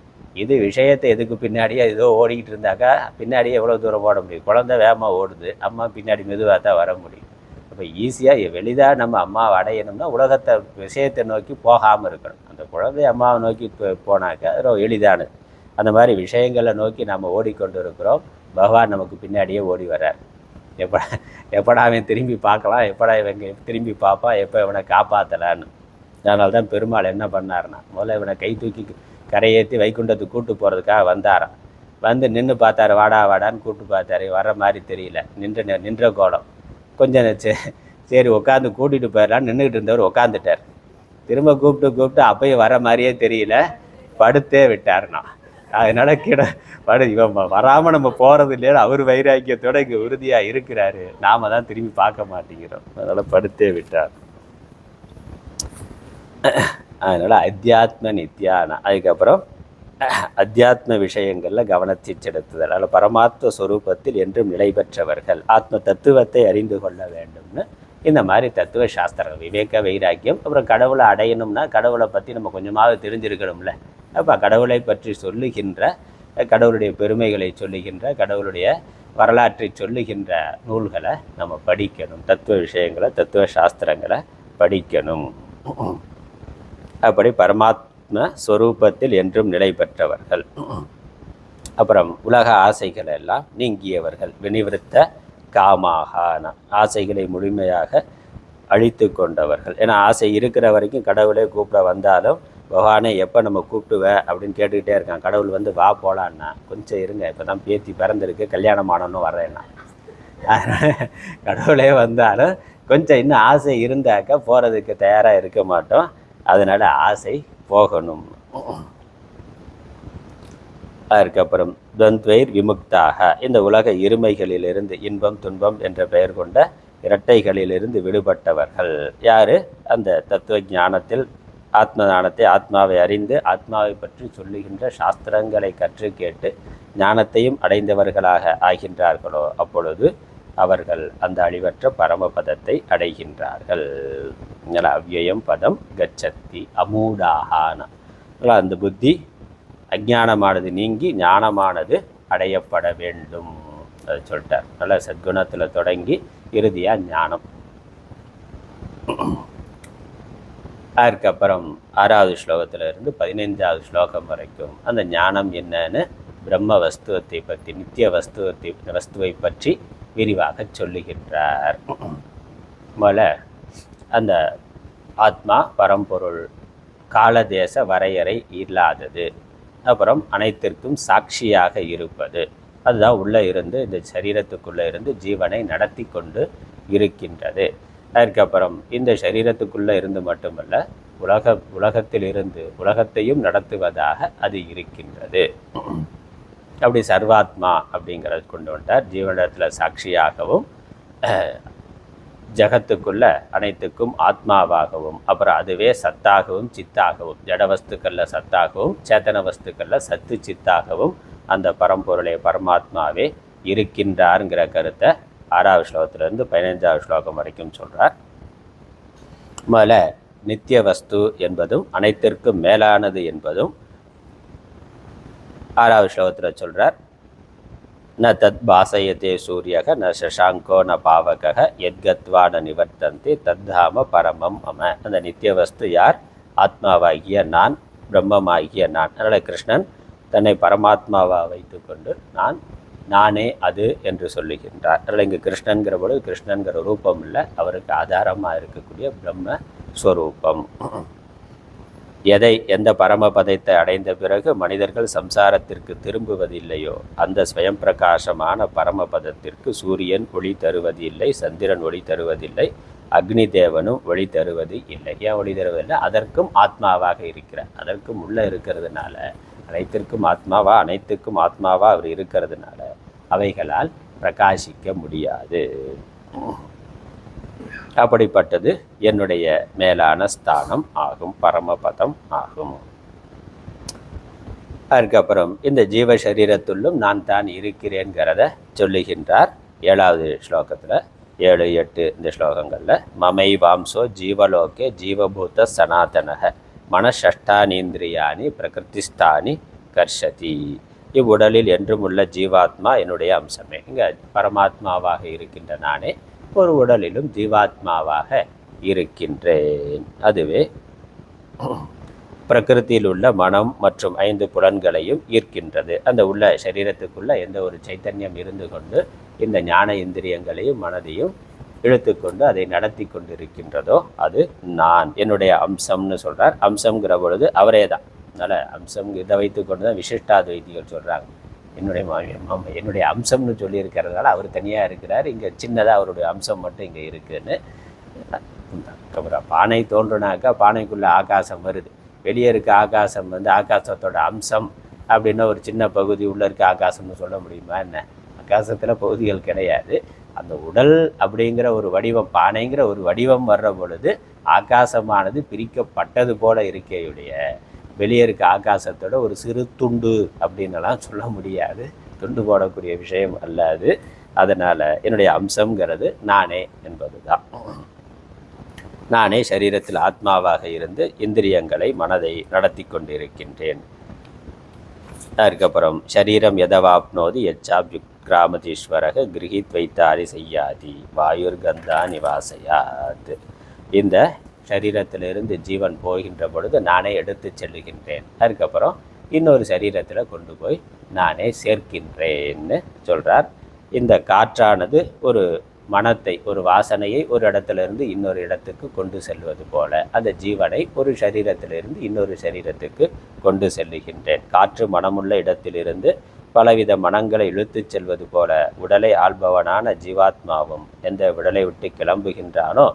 இது விஷயத்தை எதுக்கு பின்னாடியே ஏதோ ஓடிக்கிட்டு இருந்தாக்கா பின்னாடியே எவ்வளோ தூரம் ஓட முடியும்? குழந்தை வேகமாக ஓடுது, அம்மா பின்னாடி மெதுவாக தான் வர முடியும். அப்போ ஈஸியாக எளிதாக நம்ம அம்மாவை அடையணும்னா உலகத்தை விஷயத்தை நோக்கி போகாமல் இருக்கணும். அந்த குழந்தை அம்மாவை நோக்கி போனாக்கா அது எளிதானது. அந்த மாதிரி விஷயங்களை நோக்கி நம்ம ஓடிக்கொண்டு இருக்கிறோம். பகவான் நமக்கு பின்னாடியே ஓடி வர்றார். எப்படா அவன் திரும்பி பார்க்கலாம், எப்படா இவங்க திரும்பி பார்ப்பான், எப்போ இவனை காப்பாற்றலான்னு. அதனால தான் பெருமாள் என்ன பண்ணார்னா, முதல்ல இவனை கை தூக்கி கரையேற்றி வைகுண்டத்துக்கு கூட்டு போகிறதுக்காக வந்தாராம். வந்து நின்று பார்த்தாரு, வாடா வாடான்னு கூப்பிட்டு பார்த்தாரு. வர்ற மாதிரி தெரியல, நின்ற கோலம். கொஞ்சம் சரி உட்காந்து கூட்டிகிட்டு போயிடலான்னு நின்றுக்கிட்டு இருந்தவர் உட்காந்துட்டார். திரும்ப கூப்பிட்டு அப்பயும் வர மாதிரியே தெரியல, படுத்தே விட்டார்னா. அதனால இவன் வராமல் நம்ம போகிறது இல்லையா, அவர் வைராக்கியத்தோடு இங்கே உறுதியாக இருக்கிறாரு, நாம தான் திரும்பி பார்க்க மாட்டேங்கிறோம். அதனால் படுத்தே விட்டார். அதனால் அத்தியாத்ம நித்யானா, அதுக்கப்புறம் அத்தியாத்ம விஷயங்களில் கவனத்தை செலுத்துதல். அதில் பரமாத்ம ஸ்வரூபத்தில் என்றும் நிலை பெற்றவர்கள் ஆத்ம தத்துவத்தை அறிந்து கொள்ள வேண்டும்னு இந்த மாதிரி தத்துவ சாஸ்திரம், விவேக வைராக்கியம். அப்புறம் கடவுளை அடையணும்னா கடவுளை பற்றி நம்ம கொஞ்சமாவது தெரிஞ்சிருக்கணும்ல. அப்போ கடவுளை பற்றி சொல்லுகின்ற, கடவுளுடைய பெருமைகளை சொல்லுகின்ற, கடவுளுடைய வரலாற்றை சொல்லுகின்ற நூல்களை நம்ம படிக்கணும். தத்துவ விஷயங்களை, தத்துவ சாஸ்திரங்களை படிக்கணும். அப்படி பரமாத்ம ஸ்வரூபத்தில் என்றும் நிலை பெற்றவர்கள். அப்புறம் உலக ஆசைகள் எல்லாம் நீங்கியவர்கள். வினிவிருத்த காமாகான, ஆசைகளை முழுமையாக அழித்து கொண்டவர்கள். ஏன்னா ஆசை இருக்கிற வரைக்கும் கடவுளே கூப்பிட வந்தாலும் பகவானே எப்போ நம்ம கூப்பிடுவேன் அப்படின்னு கேட்டுக்கிட்டே இருக்கான். கடவுள் வந்து வா போகலான்னா, கொஞ்சம் இருங்க, இப்போ தான் பேத்தி பிறந்திருக்கு, கல்யாணம் ஆனோன்னு வர்றேன்னா. அதனால் கடவுளே வந்தாலும் கொஞ்சம் இன்னும் ஆசை இருந்தாக்கா போகிறதுக்கு தயாராக இருக்க மாட்டோம். அதனால் ஆசை போகணும். அதுக்கப்புறம் துவந்த்வைர் விமுக்தாக, இந்த உலக இருமைகளிலிருந்து, இன்பம் துன்பம் என்ற பெயர் கொண்ட இரட்டைகளிலிருந்து விடுபட்டவர்கள். யார்? அந்த தத்துவ ஞானத்தில் ஆத்ம ஞானத்தை, ஆத்மாவை அறிந்து ஆத்மாவை பற்றி சொல்லுகின்ற சாஸ்திரங்களை கற்று கேட்டு ஞானத்தையும் அடைந்தவர்களாக ஆகின்றார்களோ அப்பொழுது அவர்கள் அந்த அழிவற்ற பரமபதத்தை அடைகின்றார்கள். அவ்யயம் பதம் கச்சத்தி அமூடாகான, அந்த புத்தி அஞ்ஞானமானது நீங்கி ஞானமானது அடையப்பட வேண்டும் அது சொல்லிட்டார். நல்ல சத்குணத்தில் தொடங்கி இறுதியாக ஞானம். அதுக்கப்புறம் 6வது ஸ்லோகத்திலிருந்து 15வது ஸ்லோகம் வரைக்கும் அந்த ஞானம் என்னன்னு பிரம்ம வஸ்துவத்தை பற்றி, நித்திய வஸ்துவை பற்றி விரிவாக சொல்லுகின்றார். முதல்ல அந்த ஆத்மா பரம்பொருள், காலதேச வரையறை இல்லாதது, அப்புறம் அனைத்திற்கும் சாட்சியாக இருப்பது, அதுதான் உள்ளே இருந்து இந்த சரீரத்துக்குள்ளே இருந்து ஜீவனை நடத்தி கொண்டு இருக்கின்றது. அதுக்கப்புறம் இந்த சரீரத்துக்குள்ளே இருந்து மட்டுமல்ல, உலகத்தில் இருந்து உலகத்தையும் நடத்துவதாக அது இருக்கின்றது. அப்படி சர்வாத்மா அப்படிங்கிறது கொண்டு வந்தார். ஜீவனத்தில் சாட்சியாகவும், ஜகத்துக்குள்ள அனைத்துக்கும் ஆத்மாவாகவும், அப்புறம் அதுவே சத்தாகவும் சித்தாகவும், ஜடவஸ்துக்களில் சத்தாகவும் சேத்தன வஸ்துக்களில் சத்து சித்தாகவும் அந்த பரம்பொருளை பரமாத்மாவே இருக்கின்றாருங்கிற கருத்தை 6வது ஸ்லோகத்திலிருந்து 15வது ஸ்லோகம் வரைக்கும் சொல்கிறார். முதல்ல நித்திய வஸ்து என்பதும் அனைத்திற்கும் மேலானது என்பதும் 6வது ஸ்லோகத்தில் சொல்கிறார். ந தத் பாசயத்தே சூரியக ந சசாங்கோ ந பாவக எத்கத்வா ந நிவர்த்தந்தி தத்தாம பரமம் மம. அந்த நித்திய வஸ்து யார்? ஆத்மாவாகிய நான், பிரம்மமாகிய நான். அதனால் கிருஷ்ணன் தன்னை பரமாத்மாவாக வைத்து கொண்டு நானே அது என்று சொல்லுகின்றார். அதனால் இங்கே கிருஷ்ணன்கிற பொழுது கிருஷ்ணன்கிற ரூபம் இல்லை, அவருக்கு ஆதாரமாக இருக்கக்கூடிய பிரம்மஸ்வரூபம். எந்த பரமபதத்தை அடைந்த பிறகு மனிதர்கள் சம்சாரத்திற்கு திரும்புவதில்லையோ அந்த ஸ்வயம் பிரகாசமான பரமபதத்திற்கு சூரியன் ஒளி தருவதில்லை, சந்திரன் ஒளி தருவதில்லை, அக்னி தேவனும் ஒளி தருவது இல்லை. ஏன் ஒளி தருவதில்லை? அதற்கும் ஆத்மாவாக இருக்கிறார். அதற்கும் உள்ளே இருக்கிறதுனால, அனைத்திற்கும் ஆத்மாவா அவர் இருக்கிறதுனால அவைகளால் பிரகாசிக்க முடியாது. அப்படிப்பட்டது என்னுடைய மேலான ஸ்தானம் ஆகும், பரமபதம் ஆகும். அதுக்கப்புறம் இந்த ஜீவ சரீரத்துள்ளும் நான் தான் இருக்கிறேங்கிறத சொல்லுகின்றார் 7வது ஸ்லோகத்தில். 7, 8 இந்த ஸ்லோகங்களில் மமை வாம்சோ ஜீவலோகே ஜீவபூத சனாதனக மனஷஷ்டானீந்திரியாணி பிரகிருதிஸ்தானி கர்ஷதி. இவ்வுடலில் என்றும் உள்ள ஜீவாத்மா என்னுடைய அம்சமே. இங்கே பரமாத்மாவாக இருக்கின்ற நானே ஒரு உடலிலும் ஜீவாத்மாவாக இருக்கின்றேன். அதுவே பிரகிருத்தியில் உள்ள மனம் மற்றும் 5 புலன்களையும் ஈர்க்கின்றது. அந்த உள்ள சரீரத்துக்குள்ள எந்த ஒரு சைத்தன்யம் இருந்து கொண்டு இந்த ஞான இந்திரியங்களையும் மனதையும் இழுத்துக்கொண்டு அதை நடத்தி கொண்டு இருக்கின்றதோ அது நான், என்னுடைய அம்சம்னு சொல்கிறார். அம்சங்கிற பொழுது அவரே தான். அதனால் அம்சம் இதை வைத்து கொண்டு தான் விசிஷ்டாத்வைதிகள் சொல்கிறாங்க. என்னுடைய அம்சம்னு சொல்லியிருக்கிறதுனால அவர் தனியாக இருக்கிறார், இங்கே சின்னதாக அவருடைய அம்சம் மட்டும் இங்கே இருக்குதுன்னு. அப்புறம் பானை தோன்றுனாக்கா பானைக்குள்ளே ஆகாசம் வருது. வெளியே இருக்க ஆகாசம் ஆகாசத்தோட அம்சம் அப்படின்னா ஒரு சின்ன பகுதி உள்ளே இருக்க ஆகாசம்னு சொல்ல முடியுமா என்ன? ஆகாசத்தில் பகுதிகள் கிடையாது. அந்த உடல் அப்படிங்கிற ஒரு வடிவம், பானைங்கிற ஒரு வடிவம் வர்ற பொழுது ஆகாசமானது பிரிக்கப்பட்டது போல இருக்கையுடைய வெளியே இருக்க ஆகாசத்தோட ஒரு சிறு துண்டு அப்படின்னலாம் சொல்ல முடியாது. துண்டு போடக்கூடிய விஷயம் அல்ல அது. அதனால் என்னுடைய அம்சங்கிறது நானே என்பது தான். நானே சரீரத்தில் ஆத்மாவாக இருந்து இந்திரியங்களை மனதை நடத்தி கொண்டிருக்கின்றேன். அதுக்கப்புறம் சரீரம் எதவாப்னோதி யச்சாப்யுக்ராமதீஸ்வரக கிரகித் வைத்தாரி செய்யாதி வாயுர்கந்தா நிவாசையாத். இந்த சரீரத்திலிருந்து ஜீவன் போகின்ற பொழுது நானே எடுத்து செல்லுகின்றேன். அதுக்கப்புறம் இன்னொரு சரீரத்தில் கொண்டு போய் நானே சேர்க்கின்றேன்னு சொல்கிறார். இந்த காற்றானது ஒரு மனத்தை, ஒரு வாசனையை ஒரு இடத்திலிருந்து இன்னொரு இடத்துக்கு கொண்டு செல்வது போல அந்த ஜீவனை ஒரு சரீரத்திலிருந்து இன்னொரு சரீரத்துக்கு கொண்டு செல்லுகின்றேன். காற்று மனமுள்ள இடத்திலிருந்து பலவித மனங்களை இழுத்து செல்வது போல உடலை ஆள்பவனான ஜீவாத்மாவும் எந்த உடலை விட்டு கிளம்புகின்றானோ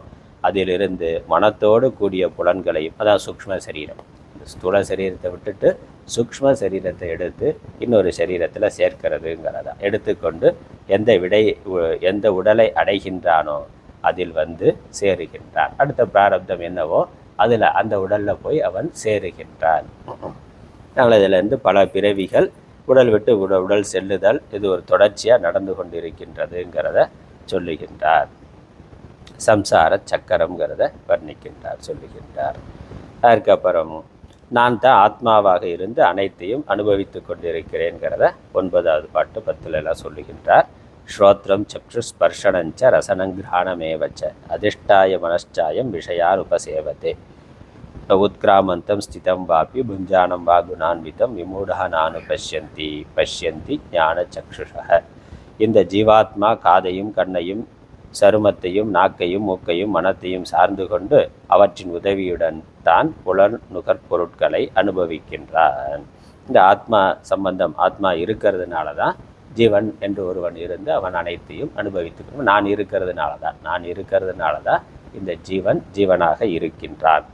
அதிலிருந்து மனத்தோடு கூடிய புலன்களையும், அதான் சூக்ஷ்ம சரீரம், ஸ்தூல சரீரத்தை விட்டுட்டு சூக்ஷ்ம சரீரத்தை எடுத்து இன்னொரு சரீரத்தில் சேர்க்கிறதுங்கிறதா எடுத்துக்கொண்டு எந்த உடலை அடைகின்றானோ அதில் சேருகின்றான். அடுத்த பிராரப்தம் என்னவோ அதில் அந்த உடலில் போய் அவன் சேருகின்றான். அதனால் இதிலேருந்து பல பிறவிகள் உடல் விட்டு உடல் செல்லுதல் இது ஒரு தொடர்ச்சியாக நடந்து கொண்டிருக்கின்றதுங்கிறத சொல்லுகின்றார். சம்சார சக்கரம்ங்கிறத வர்ணிக்கின்றார், சொல்லுகின்றார். அதுக்கப்புறம் நான் தான் ஆத்மாவாக இருந்து அனைத்தையும் அனுபவித்து கொண்டிருக்கிறேங்கிறத 9வது பாட்டு 10 சொல்லுகின்றார். ஸ்ரோத்ரம் சக்ஷு ஸ்பர்ஷனஞ்ச ரசனங்கிராணமேவச்ச அதிஷ்டாய மனச்சாயம் விஷயான் உபசேவத்தே உத்கிராமந்தம் ஸ்திதம் வாப்பி புஞ்சானம் வா குணான்விதம் விமூடா நானு பஷ்யந்தி ஞான சக்ஷுஷ. இந்த ஜீவாத்மா காதையும் கண்ணையும் சருமத்தையும் நாக்கையும் மூக்கையும் மனத்தையும் சார்ந்து கொண்டு அவற்றின் உதவியுடன் தான் புலன் நுகர்பொருட்களை அனுபவிக்கின்றான். இந்த ஆத்மா சம்பந்தம், ஆத்மா இருக்கிறதுனால தான் ஜீவன் என்று ஒருவன் இருந்து அவன் அனைத்தையும் அனுபவித்துக்கணும். நான் இருக்கிறதுனால தான் இந்த ஜீவனாக இருக்கின்றான்.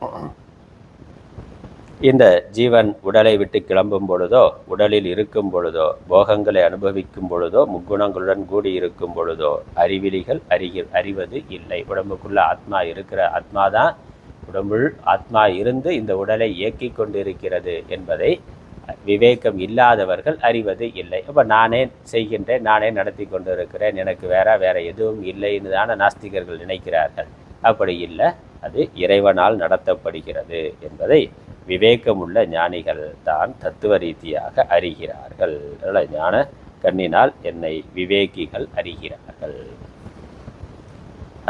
இந்த ஜீவன் உடலை விட்டு கிளம்பும் பொழுதோ, உடலில் இருக்கும் பொழுதோ, போகங்களை அனுபவிக்கும் பொழுதோ, முக்குணங்களுடன் கூடி இருக்கும் பொழுதோ அறிவிலிகள் அறிவது இல்லை. உடம்புக்குள்ள ஆத்மா இருக்கிற ஆத்மாதான், உடம்புள் ஆத்மா இருந்து இந்த உடலை இயக்கி கொண்டிருக்கிறது என்பதை விவேகம் இல்லாதவர்கள் அறிவது இல்லை. அப்போ நானே செய்கின்றேன், நானே நடத்தி கொண்டு இருக்கிறேன், எனக்கு வேற எதுவும் இல்லைன்னு தானே நாஸ்திகர்கள் நினைக்கிறார்கள். அப்படி இல்லை, அது இறைவனால் நடத்தப்படுகிறது என்பதை விவேகமுள்ள ஞானிகள் தான் தத்துவ ரீதியாக அறிகிறார்கள். அதனால் ஞான கண்ணினால் என்னை விவேகிகள் அறிகிறார்கள்.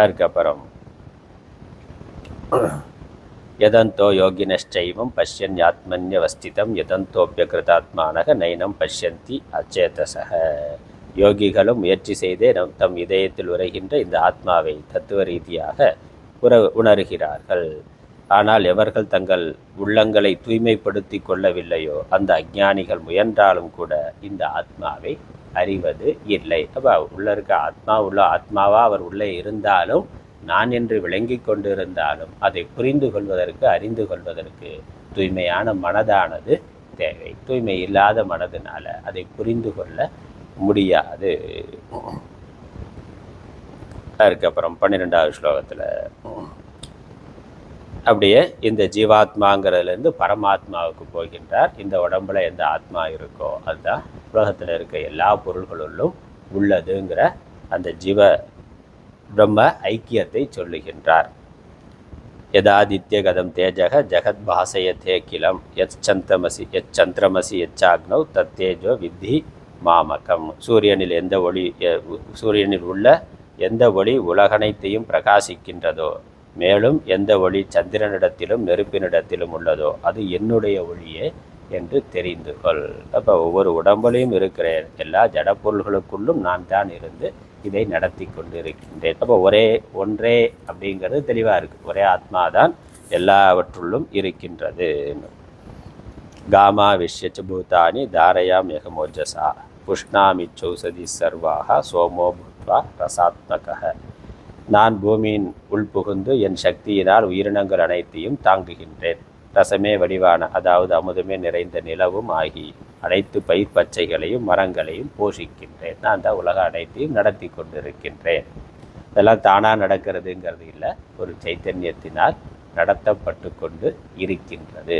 அதுக்கப்புறம் யதந்தோ யோகினஷ்டைவம் பஷ்யன் ஆத்மன்யவஸ்திதம் யதந்தோபியகிருதாத்மானக நைனம் பஷ்யந்தி அச்சேதசக. யோகிகளும் முயற்சி செய்தே தம் இதயத்தில் உரைகின்ற இந்த ஆத்மாவை தத்துவ ரீதியாக உணர்கிறார்கள். ஆனால் எவர்கள் தங்கள் உள்ளங்களை தூய்மைப்படுத்தி கொள்ளவில்லையோ அந்த அஞ்ஞானிகள் முயன்றாலும் கூட இந்த ஆத்மாவை அறிவது இல்லை. அப்போ உள்ள இருக்க ஆத்மாவாக அவர் உள்ளே இருந்தாலும், நான் என்று விளங்கி கொண்டிருந்தாலும் அதை புரிந்து கொள்வதற்கு, அறிந்து கொள்வதற்கு தூய்மையான மனதானது தேவை. தூய்மை இல்லாத மனதினால அதை புரிந்து கொள்ள முடியாது. அதுக்கப்புறம் 12வது ஸ்லோகத்தில் அப்படியே இந்த ஜீவாத்மாங்கிறதுலேருந்து பரமாத்மாவுக்கு போகின்றார். இந்த உடம்புல எந்த ஆத்மா இருக்கோ அதுதான் உலகத்தில் இருக்க எல்லா பொருள்களுள்ளும் உள்ளதுங்கிற அந்த ஜீவ பிரம்ம ஐக்கியத்தை சொல்லுகின்றார். யதாதித்யகதம் தேஜக ஜெகத் பாசயத்தே கிலம் யச்சந்திரமசி யச்சாக்னௌ தத்தேஜோ வித்தி மாமகம். சூரியனில் உள்ள எந்த ஒளி உலகனைத்தையும் பிரகாசிக்கின்றதோ, மேலும் எந்த ஒளி சந்திரனிடத்திலும் நெருப்பினிடத்திலும் உள்ளதோ அது என்னுடைய ஒளியே என்று தெரிந்து கொள். அப்போ ஒவ்வொரு உடம்புலையும் இருக்கிற எல்லா ஜடப்பொருள்களுக்குள்ளும் நான் தான் இருந்து இதை நடத்தி கொண்டு இருக்கின்றேன். அப்போ ஒன்றே அப்படிங்கிறது தெளிவாக இருக்குது. ஒரே ஆத்மாதான் எல்லாவற்றுள்ளும் இருக்கின்றது. காமா விஷ்யச்ச பூதானி தாரயாம் யகமோஜசா புஷ்ணாமி சௌசதி சர்வாக சோமோ பூத்வா ரசாத்மக. நான் பூமியின் உள்புகுந்து என் சக்தியினால் உயிரினங்கள் அனைத்தையும் தாங்குகின்றேன். ரசமே வடிவான, அதாவது அமுதமே நிறைந்த நிலவும் ஆகி அனைத்து பயிர் பச்சைகளையும் மரங்களையும் போஷிக்கின்றேன். நான் தான் உலக அனைத்தையும் நடத்தி கொண்டிருக்கின்றேன். இதெல்லாம் தானாக நடக்கிறதுங்கிறது இல்லை, ஒரு சைத்தன்யத்தினால் நடத்தப்பட்டு கொண்டு இருக்கின்றது.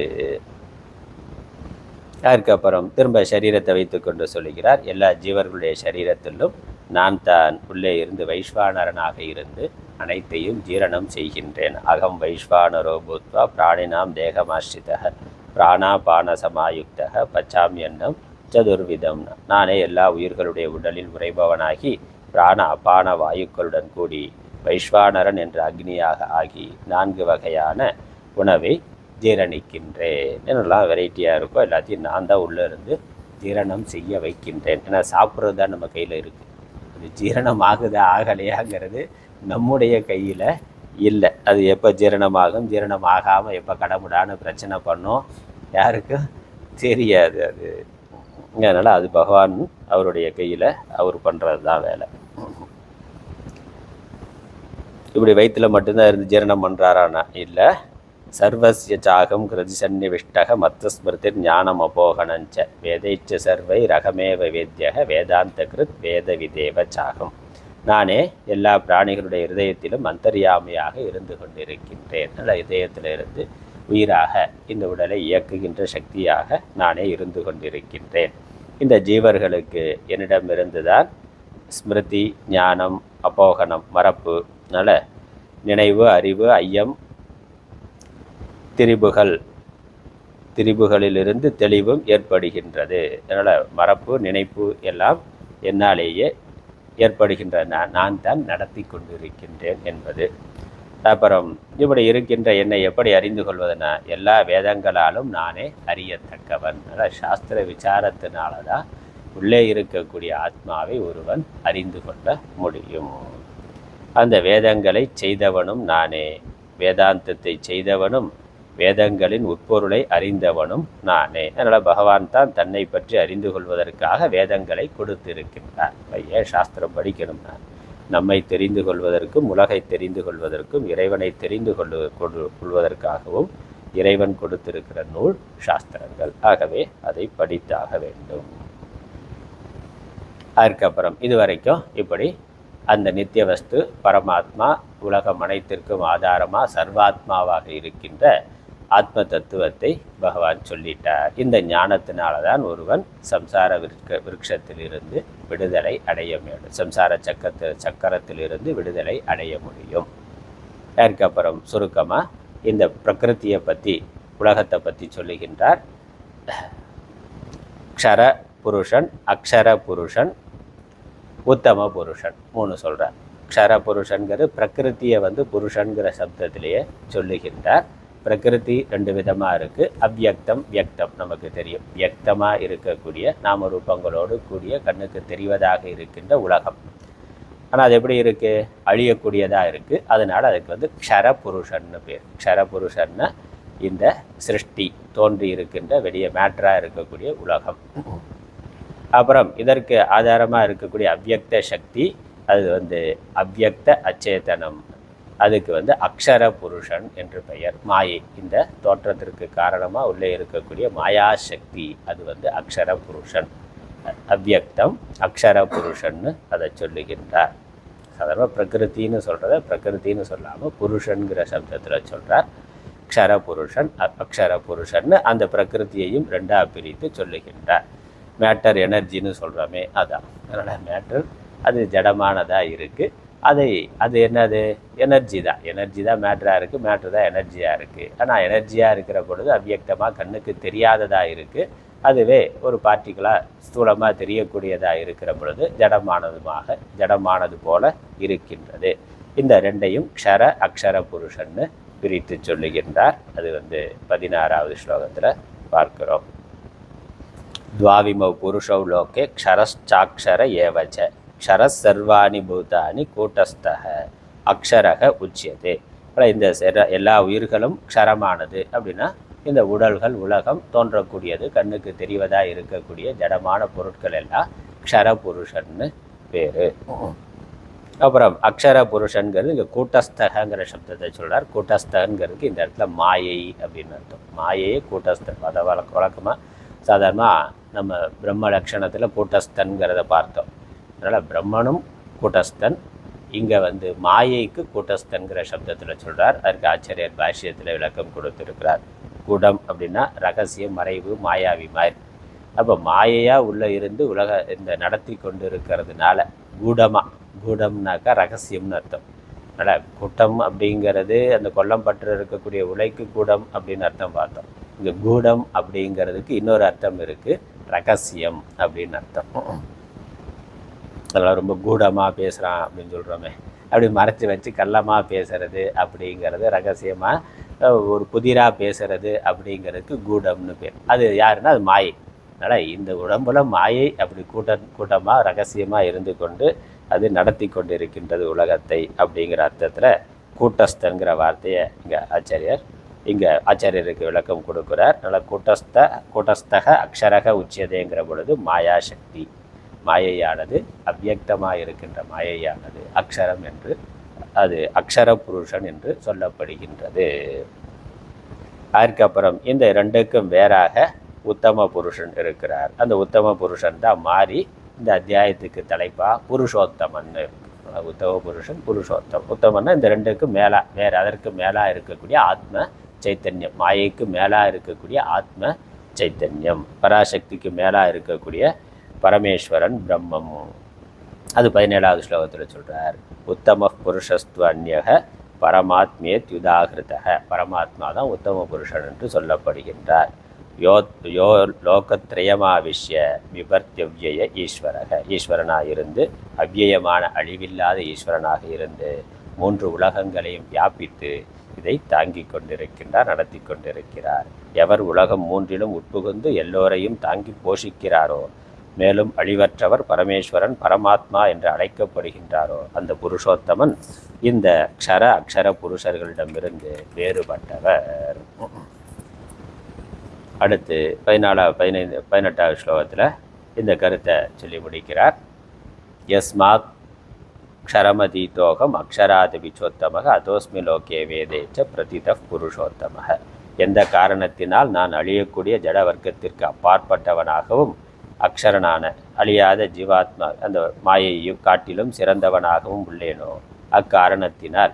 அதுக்கப்புறம் திரும்ப சரீரத்தை வைத்து கொண்டு சொல்லுகிறார், எல்லா ஜீவர்களுடைய சரீரத்திலும் நான் தான் உள்ளே இருந்து வைஸ்வானரனாக இருந்து அனைத்தையும் ஜீரணம் செய்கின்றேன். அகம் வைஸ்வானரோ பூத்வா பிராணினாம் தேகமாஸ்ரிதக பிராணாபான சமாயுக்தக பச்சாமியன்னம் சதுர்விதம். நானே எல்லா உயிர்களுடைய உடலில் உறைபவனாகி பிராண அபான வாயுக்களுடன் கூடி வைஸ்வானரன் என்ற அக்னியாக ஆகி 4 வகையான உணவை ஜீரணிக்கின்றேன். என்னெல்லாம் வெரைட்டியாக இருக்கோ எல்லாத்தையும் நான் தான் உள்ளே இருந்து ஜீரணம் செய்ய வைக்கின்றேன். ஏன்னா சாப்பிட்றது தான் நம்ம கையில் இருக்குது. அது ஜீரணம் ஆகுதா ஆகலையாங்கிறது நம்முடைய கையில் இல்லை. அது எப்போ ஜீரணமாகும், ஜீரணம் ஆகாமல் எப்போ கடமுடான்னு பிரச்சனை பண்ணோம் யாருக்கும் தெரியாது. அது அதனால் அது பகவான் அவருடைய கையில் அவர் பண்ணுறது தான் வேலை. இப்படி வயிற்றில் மட்டும்தான் இருந்து ஜீரணம் பண்ணுறாரானா இல்லை. சர்வஸ்ய சாகம் கிருதிசன்னிவிஷ்டக மத்தஸ்மிருதிர் ஞானம் அபோகணஞ்ச வேதைச்ச சர்வை ரகமேவ வேத்யக வேதாந்த கிருத் வேத விதேவ சாகம். நானே எல்லா பிராணிகளுடைய இதயத்திலும் அந்தர்யாமியாக இருந்து கொண்டிருக்கின்றேன். நல்ல இதயத்தில் இருந்து உயிராக இந்த உடலை இயக்குகின்ற சக்தியாக நானே இருந்து கொண்டிருக்கின்றேன். இந்த ஜீவர்களுக்கு என்னிடமிருந்து தான் ஸ்மிருதி, ஞானம், அபோகணம், மறப்பு, நல்ல நினைவு, அறிவு, ஐயம், திரிபுகளிலிருந்து தெளிவும் ஏற்படுகின்றது. அதனால் மறப்பு, நினைப்பு எல்லாம் என்னாலேயே ஏற்படுகின்ற நான் தான் நடத்தி கொண்டிருக்கின்றேன் என்பது. அப்புறம் இப்படி இருக்கின்ற என்னை எப்படி அறிந்து கொள்வதுனா, எல்லா வேதங்களாலும் நானே அறியத்தக்கவன். அதனால் சாஸ்திர விசாரத்தினால தான் உள்ளே இருக்கக்கூடிய ஆத்மாவை ஒருவன் அறிந்து கொள்ள முடியும். அந்த வேதங்களை செய்தவனும் நானே, வேதாந்தத்தை செய்தவனும் வேதங்களின் உட்பொருளை அறிந்தவனும் நானே. அதனால் பகவான் தான் தன்னை பற்றி அறிந்து கொள்வதற்காக வேதங்களை கொடுத்திருக்கின்றார். ஏன் சாஸ்திரம் படிக்கணும்னா, நம்மை தெரிந்து கொள்வதற்கும் உலகை தெரிந்து கொள்வதற்கும் இறைவனை தெரிந்து கொள்வதற்காகவும் இறைவன் கொடுத்திருக்கிற நூல் சாஸ்திரங்கள். ஆகவே அதை படித்தாக வேண்டும். அதுக்கப்புறம் இதுவரைக்கும் இப்படி அந்த நித்திய வஸ்து பரமாத்மா உலகம் அனைத்திற்கும் ஆதாரமாக சர்வாத்மாவாக இருக்கின்ற ஆத்ம தத்துவத்தை பகவான் சொல்லிட்டார். இந்த ஞானத்தினால தான் ஒருவன் சம்சார விருட்சத்திலிருந்து விடுதலை அடைய வேண்டும். சம்சார சக்கரத்திலிருந்து விடுதலை அடைய முடியும். அதுக்கப்புறம் சுருக்கமாக இந்த பிரகிருத்தியை பற்றி, உலகத்தை பற்றி சொல்லுகின்றார். க்ஷர புருஷன், அக்ஷர புருஷன், உத்தம புருஷன் 3 சொல்கிறார். க்ஷர புருஷன்கிறது பிரகிருத்தியை புருஷன்கிற சப்தத்திலேயே சொல்லுகின்றார். பிரகிருதி 2 விதமாக இருக்குது. அவ்யக்தம், வியக்தம். நமக்கு தெரியும், வியக்தமாக இருக்கக்கூடிய நாம ரூபங்களோடு கூடிய கண்ணுக்கு தெரிவதாக இருக்கின்ற உலகம். ஆனால் அது எப்படி இருக்குது? அழியக்கூடியதாக இருக்குது. அதனால் அதுக்கு க்ஷர புருஷன்னு பேர். க்ஷர புருஷன்னா இந்த சிருஷ்டி தோன்றி இருக்கின்ற வெளியே மேட்டராக இருக்கக்கூடிய உலகம். அப்புறம் இதற்கு ஆதாரமாக இருக்கக்கூடிய அவ்யக்த சக்தி, அது அவ்யக்த அச்சேதனம். அதுக்கு அக்ஷர புருஷன் என்று பெயர். மாயை, இந்த தோற்றத்திற்கு காரணமாக உள்ளே இருக்கக்கூடிய மாயாசக்தி, அது அக்ஷர புருஷன். அவ்யக்தம் அக்ஷர புருஷன்னு அதை சொல்லுகின்றார். சாதாரண பிரகிருத்தின்னு சொல்கிறத பிரகிருத்தின்னு சொல்லாமல் புருஷன்கிற சப்தத்தில் சொல்கிறார். க்ஷர புருஷன், அக்ஷர புருஷன்னு அந்த பிரகிருத்தியையும் 2ஆக பிரித்து சொல்லுகின்றார். மேட்டர், எனர்ஜின்னு சொல்கிறோமே அதான். அதனால் மேட்டர் அது ஜடமானதாக இருக்குது. அது என்னது? எனர்ஜி தான். எனர்ஜி தான் மேட்டராக இருக்குது, மேட்ரு தான் எனர்ஜியாக இருக்குது. ஆனால் எனர்ஜியாக இருக்கிற பொழுது அவ்வியக்தமாக கண்ணுக்கு தெரியாததாக இருக்குது. அதுவே ஒரு பார்ட்டிகலாக ஸ்தூலமாக தெரியக்கூடியதாக இருக்கிற பொழுது ஜடமானது போல இருக்கின்றது. இந்த ரெண்டையும் க்ஷர அக்ஷர புருஷன்னு பிரித்து சொல்லுகின்றார். அது 16வது ஸ்லோகத்தில் பார்க்கிறோம். துவாவிமௌ புருஷௌ லோகே க்ஷரச்சாக்ஷர ஏவச்ச க்ஷரஸ் சர்வாணி பூதானி கூட்டஸ்தக அக்ஷரக உச்சியதே. இந்த எல்லா உயிர்களும் க்ஷரமானது அப்படின்னா இந்த உடல்கள் உலகம் தோன்றக்கூடியது கண்ணுக்கு தெரிவதாக இருக்கக்கூடிய ஜடமான பொருட்கள் எல்லாம் க்ஷர புருஷன்னு பேர். அப்புறம் அக்ஷர புருஷன்கிறது இங்கே கூட்டஸ்தகங்கிற சப்தத்தை சொல்கிறார். கூட்டஸ்தகங்கிறதுக்கு இந்த இடத்துல மாயை அப்படின்னு அர்த்தம். மாயையே கூட்டஸ்தன். அதை வழக்கமாக சாதாரணமாக நம்ம பிரம்ம லட்சணத்தில் கூட்டஸ்தன்கிறத பார்த்தோம். அதனால் பிரம்மனும் கூட்டஸ்தன். இங்கே மாயைக்கு கூட்டஸ்தன்கிற சப்தத்தில் சொல்கிறார். அதற்கு ஆச்சாரியர் பாஷ்யத்தில் விளக்கம் கொடுத்துருக்கிறார். கூடம் அப்படின்னா ரகசியம், மறைவு, மாயாவி மாதிரி. அப்போ மாயையாக உள்ளே இருந்து இந்த நடத்தி கொண்டு இருக்கிறதுனால கூடம்னாக்கா ரகசியம்னு அர்த்தம். அதனால் கூட்டம் அப்படிங்கிறது அந்த கொல்லம்பற்று இருக்கக்கூடிய உலைக்கு கூடம் அப்படின்னு அர்த்தம் பார்த்தோம். இங்கே கூடம் அப்படிங்கிறதுக்கு இன்னொரு அர்த்தம் இருக்குது, ரகசியம் அப்படின்னு அர்த்தம். அதெல்லாம் ரொம்ப கூடமாக பேசுகிறான் அப்படின்னு சொல்கிறோமே, அப்படி மறைச்சி வச்சு கள்ளமாக பேசுறது அப்படிங்கிறது, ரகசியமாக ஒரு புதிராக பேசுறது அப்படிங்கிறதுக்கு கூடம்னு பேர். அது யாருன்னா அது மாயை. அதனால் இந்த உடம்புல மாயை அப்படி கூட்டமாக ரகசியமாக இருந்து கொண்டு அது நடத்தி கொண்டு இருக்கின்றது உலகத்தை அப்படிங்கிற அர்த்தத்தில் கூட்டஸ்தங்கிற வார்த்தையை இங்கே ஆச்சாரியருக்கு விளக்கம் கொடுக்குறார். அதனால் கூட்டஸ்தக அக்ஷரக உச்சியதேங்கிற பொழுது மாயாசக்தி, மாயையானது அவ்வியக்தமாக இருக்கின்ற மாயையானது அக்ஷரம் என்று, அது அக்ஷர புருஷன் என்று சொல்லப்படுகின்றது. அதுக்கப்புறம் இந்த ரெண்டுக்கும் வேறாக உத்தம புருஷன் இருக்கிறார். அந்த உத்தம புருஷன் தான் மாறி இந்த அத்தியாயத்துக்கு தலைப்பாக புருஷோத்தமன்னு. உத்தம புருஷன், புருஷோத்தம். உத்தமன்னா இந்த ரெண்டுக்கும் வேறு அதற்கு மேலாக இருக்கக்கூடிய ஆத்ம சைத்தன்யம், மாயைக்கு மேலாக இருக்கக்கூடிய ஆத்ம சைத்தன்யம், பராசக்திக்கு மேலாக இருக்கக்கூடிய பரமேஸ்வரன் பிரம்மம். அது 17வது ஸ்லோகத்தில் சொல்கிறார். உத்தம புருஷஸ்து அந்யக பரமாத்மியத் யுதாகிருதக. பரமாத்மா தான் உத்தம புருஷன் என்று சொல்லப்படுகின்றார். யோ லோகத்ரயமாவிஷ்ய விபர்த்தியவ்யய ஈஸ்வரக. ஈஸ்வரனாக இருந்து, அவ்வியமான அழிவில்லாத ஈஸ்வரனாக இருந்து 3 உலகங்களையும் வியாபித்து இதை தாங்கி கொண்டிருக்கின்றார், நடத்தி கொண்டிருக்கிறார். எவர் உலகம் 3லும் உட்புகுந்து எல்லோரையும் தாங்கி போஷிக்கிறாரோ, மேலும் அழிவற்றவர் பரமேஸ்வரன் பரமாத்மா என்று அழைக்கப்படுகின்றாரோ, அந்த புருஷோத்தமன் இந்த க்ஷர அக்ஷர புருஷர்களிடமிருந்து வேறுபட்டவர். அடுத்து 18வது ஸ்லோகத்தில் இந்த கருத்தை சொல்லி முடிக்கிறார். யஸ்மாத் க்ஷரமதீதோகம் அக்ஷராதி விச்சோத்தமக அதோஸ்மி லோகே வேதேச்ச பிரதித புருஷோத்தமக. எந்த காரணத்தினால் நான் அழியக்கூடிய ஜட வர்க்கத்திற்கு அப்பாற்பட்டவனாகவும் அக்ஷரனான அழியாத ஜீவாத்மா அந்த மாயையும் காட்டிலும் சிறந்தவனாகவும் உள்ளேனோ, அக்காரணத்தினால்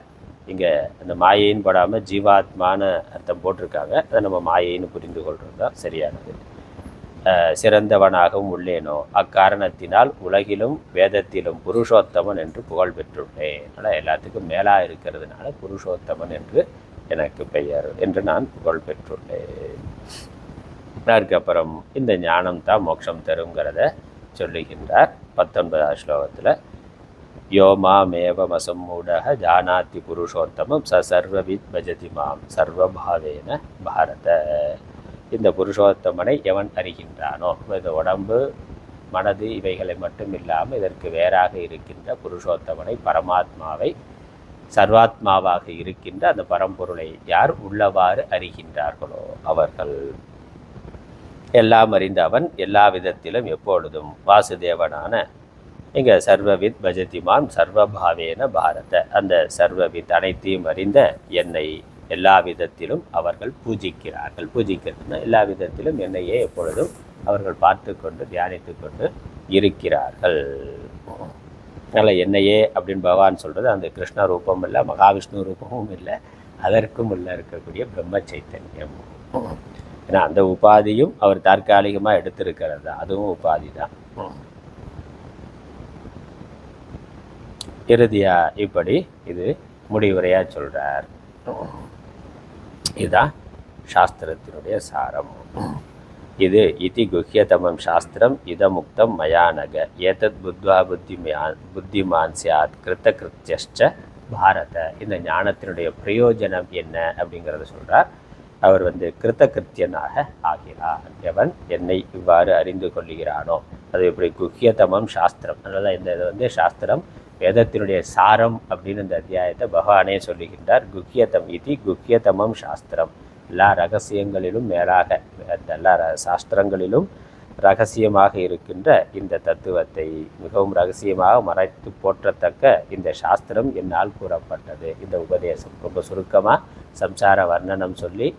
இங்கே அந்த மாயைன்னு படாமல் ஜீவாத்மான அர்த்தம் போட்டிருக்காங்க. அதை நம்ம மாயைன்னு புரிந்து கொள்வது தான் சரியானது. சிறந்தவனாகவும் உள்ளேனோ, அக்காரணத்தினால் உலகிலும் வேதத்திலும் புருஷோத்தமன் என்று புகழ் பெற்றுள்ளேன். அதனால் எல்லாத்துக்கும் மேலாக இருக்கிறதுனால புருஷோத்தமன் என்று எனக்கு பெயர் என்று நான் புகழ் பெற்றுள்ளேன். அதுக்கப்புறம் இந்த ஞானம் தான் மோட்சம் தருங்கிறத சொல்லுகின்றார் 19வது ஸ்லோகத்தில். யோ மாமேவமசம்மூடக ஜானாதி புருஷோத்தமம் ச சர்வவித் பஜதி மாம் சர்வபாவேன பாரத. இந்த புருஷோத்தமனை எவன் அறிகின்றானோ, இந்த உடம்பு மனது இவைகளை மட்டும் இல்லாமல் இதற்கு வேறாக இருக்கின்ற புருஷோத்தமனை, பரமாத்மாவை, சர்வாத்மாவாக இருக்கின்ற அந்த பரம்பொருளை யார் உள்ளவாறு அறிகின்றார்களோ அவர்கள். எல்லாம் அறிந்த அவன் எல்லா விதத்திலும் எப்பொழுதும் வாசுதேவனான இங்கே சர்வவித் பஜதிமான் சர்வபாவேன பாரத. அந்த சர்வவித் அனைத்தையும் அறிந்த என்னை எல்லா விதத்திலும் அவர்கள் பூஜிக்கிறார்கள். பூஜிக்கிறதுனா எல்லா விதத்திலும் என்னையே எப்பொழுதும் அவர்கள் பார்த்து கொண்டு தியானித்து கொண்டு இருக்கிறார்கள். அதனால் என்னையே அப்படின்னு பகவான் சொல்கிறது அந்த கிருஷ்ண ரூபம் இல்லை, மகாவிஷ்ணு ரூபமும் இல்லை, அதற்கும் உள்ள இருக்கக்கூடிய பிரம்ம சைத்தன்யம். ஏன்னா அந்த உபாதியும் அவர் தற்காலிகமாக எடுத்திருக்கிறது தான், அதுவும் உபாதி தான். இறுதியா இப்படி இது முடிவுரையாக சொல்கிறார். இதுதான் சாஸ்திரத்தினுடைய சாரம். இது இதி குஹ்யதமம் சாஸ்திரம் இதமுக்தம் மயானக ஏதத் புத்வா புத்திமான் சியாத் கிருத்தகிருத்தியஷ்ட பாரத. இந்த ஞானத்தினுடைய பிரயோஜனம் என்ன அப்படிங்கிறத சொல்கிறார். அவர் கிருத்தகிருத்தியனாக ஆகிறார். எவன் என்னை இவ்வாறு அறிந்து கொள்ளுகிறானோ அது எப்படி குஹ்யதமம் சாஸ்திரம். அதனால் இது சாஸ்திரம் வேதத்தினுடைய சாரம் அப்படின்னு இந்த அத்தியாயத்தை பகவானே சொல்லுகின்றார். குஹ்யதம் இது குஹ்யதமம் சாஸ்திரம். எல்லா ரகசியங்களிலும் மேலாக எல்லா சாஸ்திரங்களிலும் ரகசியமாக இருக்கின்ற இந்த தத்துவத்தை மிகவும் ரகசியமாக மறைத்து போற்றத்தக்க இந்த சாஸ்திரம் என்னால் கூறப்பட்டது. இந்த உபதேசம் ரொம்ப சுருக்கமாக சம்சார வர்ணனம் சொல்லி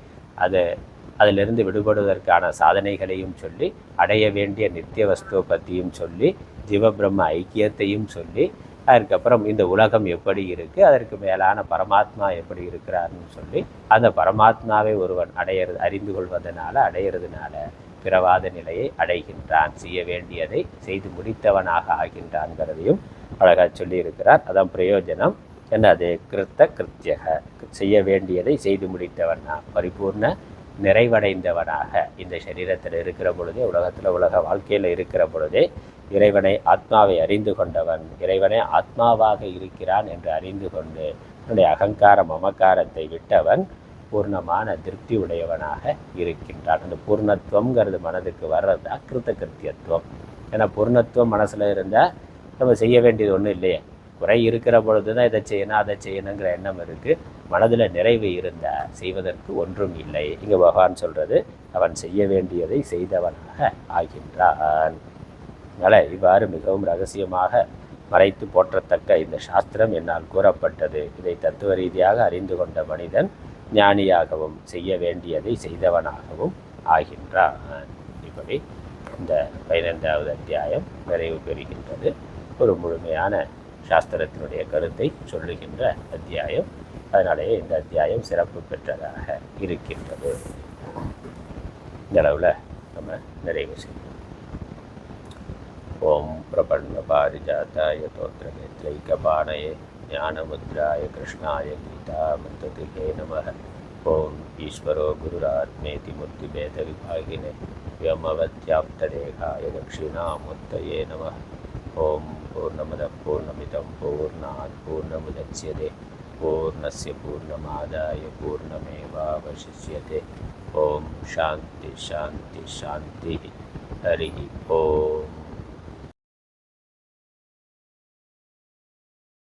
அதிலிருந்து விடுபடுவதற்கான சாதனைகளையும் சொல்லி அடைய வேண்டிய நித்திய வஸ்துவை பற்றியும் சொல்லி ஜீவபிரம்ம ஐக்கியத்தையும் சொல்லி அதுக்கப்புறம் இந்த உலகம் எப்படி இருக்குது, அதற்கு மேலான பரமாத்மா எப்படி இருக்கிறார்னு சொல்லி அந்த பரமாத்மாவை ஒருவன் அறிந்து கொள்வதனால அடையிறதுனால பிறவாத நிலையை அடைகின்றான், செய்ய வேண்டியதை செய்து முடித்தவனாக ஆகின்றான்கிறதையும் அழகாக சொல்லி இருக்கிறார். அதான் பிரயோஜனம். என்னது? கிருத்தியக, செய்ய வேண்டியதை செய்து முடித்தவனா, பரிபூர்ண நிறைவடைந்தவனாக இந்த சரீரத்தில் இருக்கிற பொழுதே, உலக வாழ்க்கையில் இருக்கிற பொழுதே இறைவனை ஆத்மாவை அறிந்து கொண்டவன் இறைவனை ஆத்மாவாக இருக்கிறான் என்று அறிந்து கொண்டு தன்னுடைய அகங்கார மமக்காரத்தை விட்டவன் பூர்ணமான திருப்தி உடையவனாக இருக்கின்றான். அந்த பூர்ணத்துவங்கிறது மனதுக்கு வர்றதா கிருத்தியத்துவம். ஏன்னா பூர்ணத்துவம் மனசில் இருந்தால் நம்ம செய்ய வேண்டியது ஒன்றும் இல்லையே. குறை இருக்கிற பொழுது தான் இதை செய்யணும் அதை செய்யணுங்கிற எண்ணம் இருக்குது. மனதில் நிறைவு இருந்தால் செய்வதற்கு ஒன்றும் இல்லை. இங்கே பகவான் சொல்கிறது அவன் செய்ய வேண்டியதை செய்தவனாக ஆகின்றான். அதனால் இவ்வாறு மிகவும் ரகசியமாக மறைத்து போற்றத்தக்க இந்த சாஸ்திரம் என்னால் கூறப்பட்டது. இதை தத்துவ ரீதியாக அறிந்து கொண்ட மனிதன் ஞானியாகவும் செய்ய வேண்டியதை செய்தவனாகவும் ஆகின்றான். இப்படி இந்த 15வது அத்தியாயம் நிறைவு பெறுகின்றது. ஒரு முழுமையான சாஸ்திரத்தினுடைய கருத்தை சொல்லுகின்ற அத்தியாயம். அதனாலேயே இந்த அத்தியாயம் சிறப்பு பெற்றதாக இருக்கின்றது. இந்த அளவில் நம்ம நிறைவு செய்வோம். ஓம் பிரபன்ன பாரிஜாதாய தோத்திரநேத்ரைகபாணயே ஞானமுத்ராய கிருஷ்ணாய கீதாமந்ததிகே நமः. ஓம் ஈஸ்வரோ குருராத்மேதி மூர்த்திபேத விபாகினே வ்யமவத்யாப்ததேகாய தட்சிணாமூர்த்தயே நமः. ஓம் பூர்ணமதః பூர்ணமிதம் பூர்ணாத் பூர்ணமுதச்யதே பூர்ணஸ்ய பூர்ணமாதாய பூர்ணமேவாவசிஷ்யதே. ஓம் சாந்தி சாந்தி சாந்தி. ஹரி ஓம்.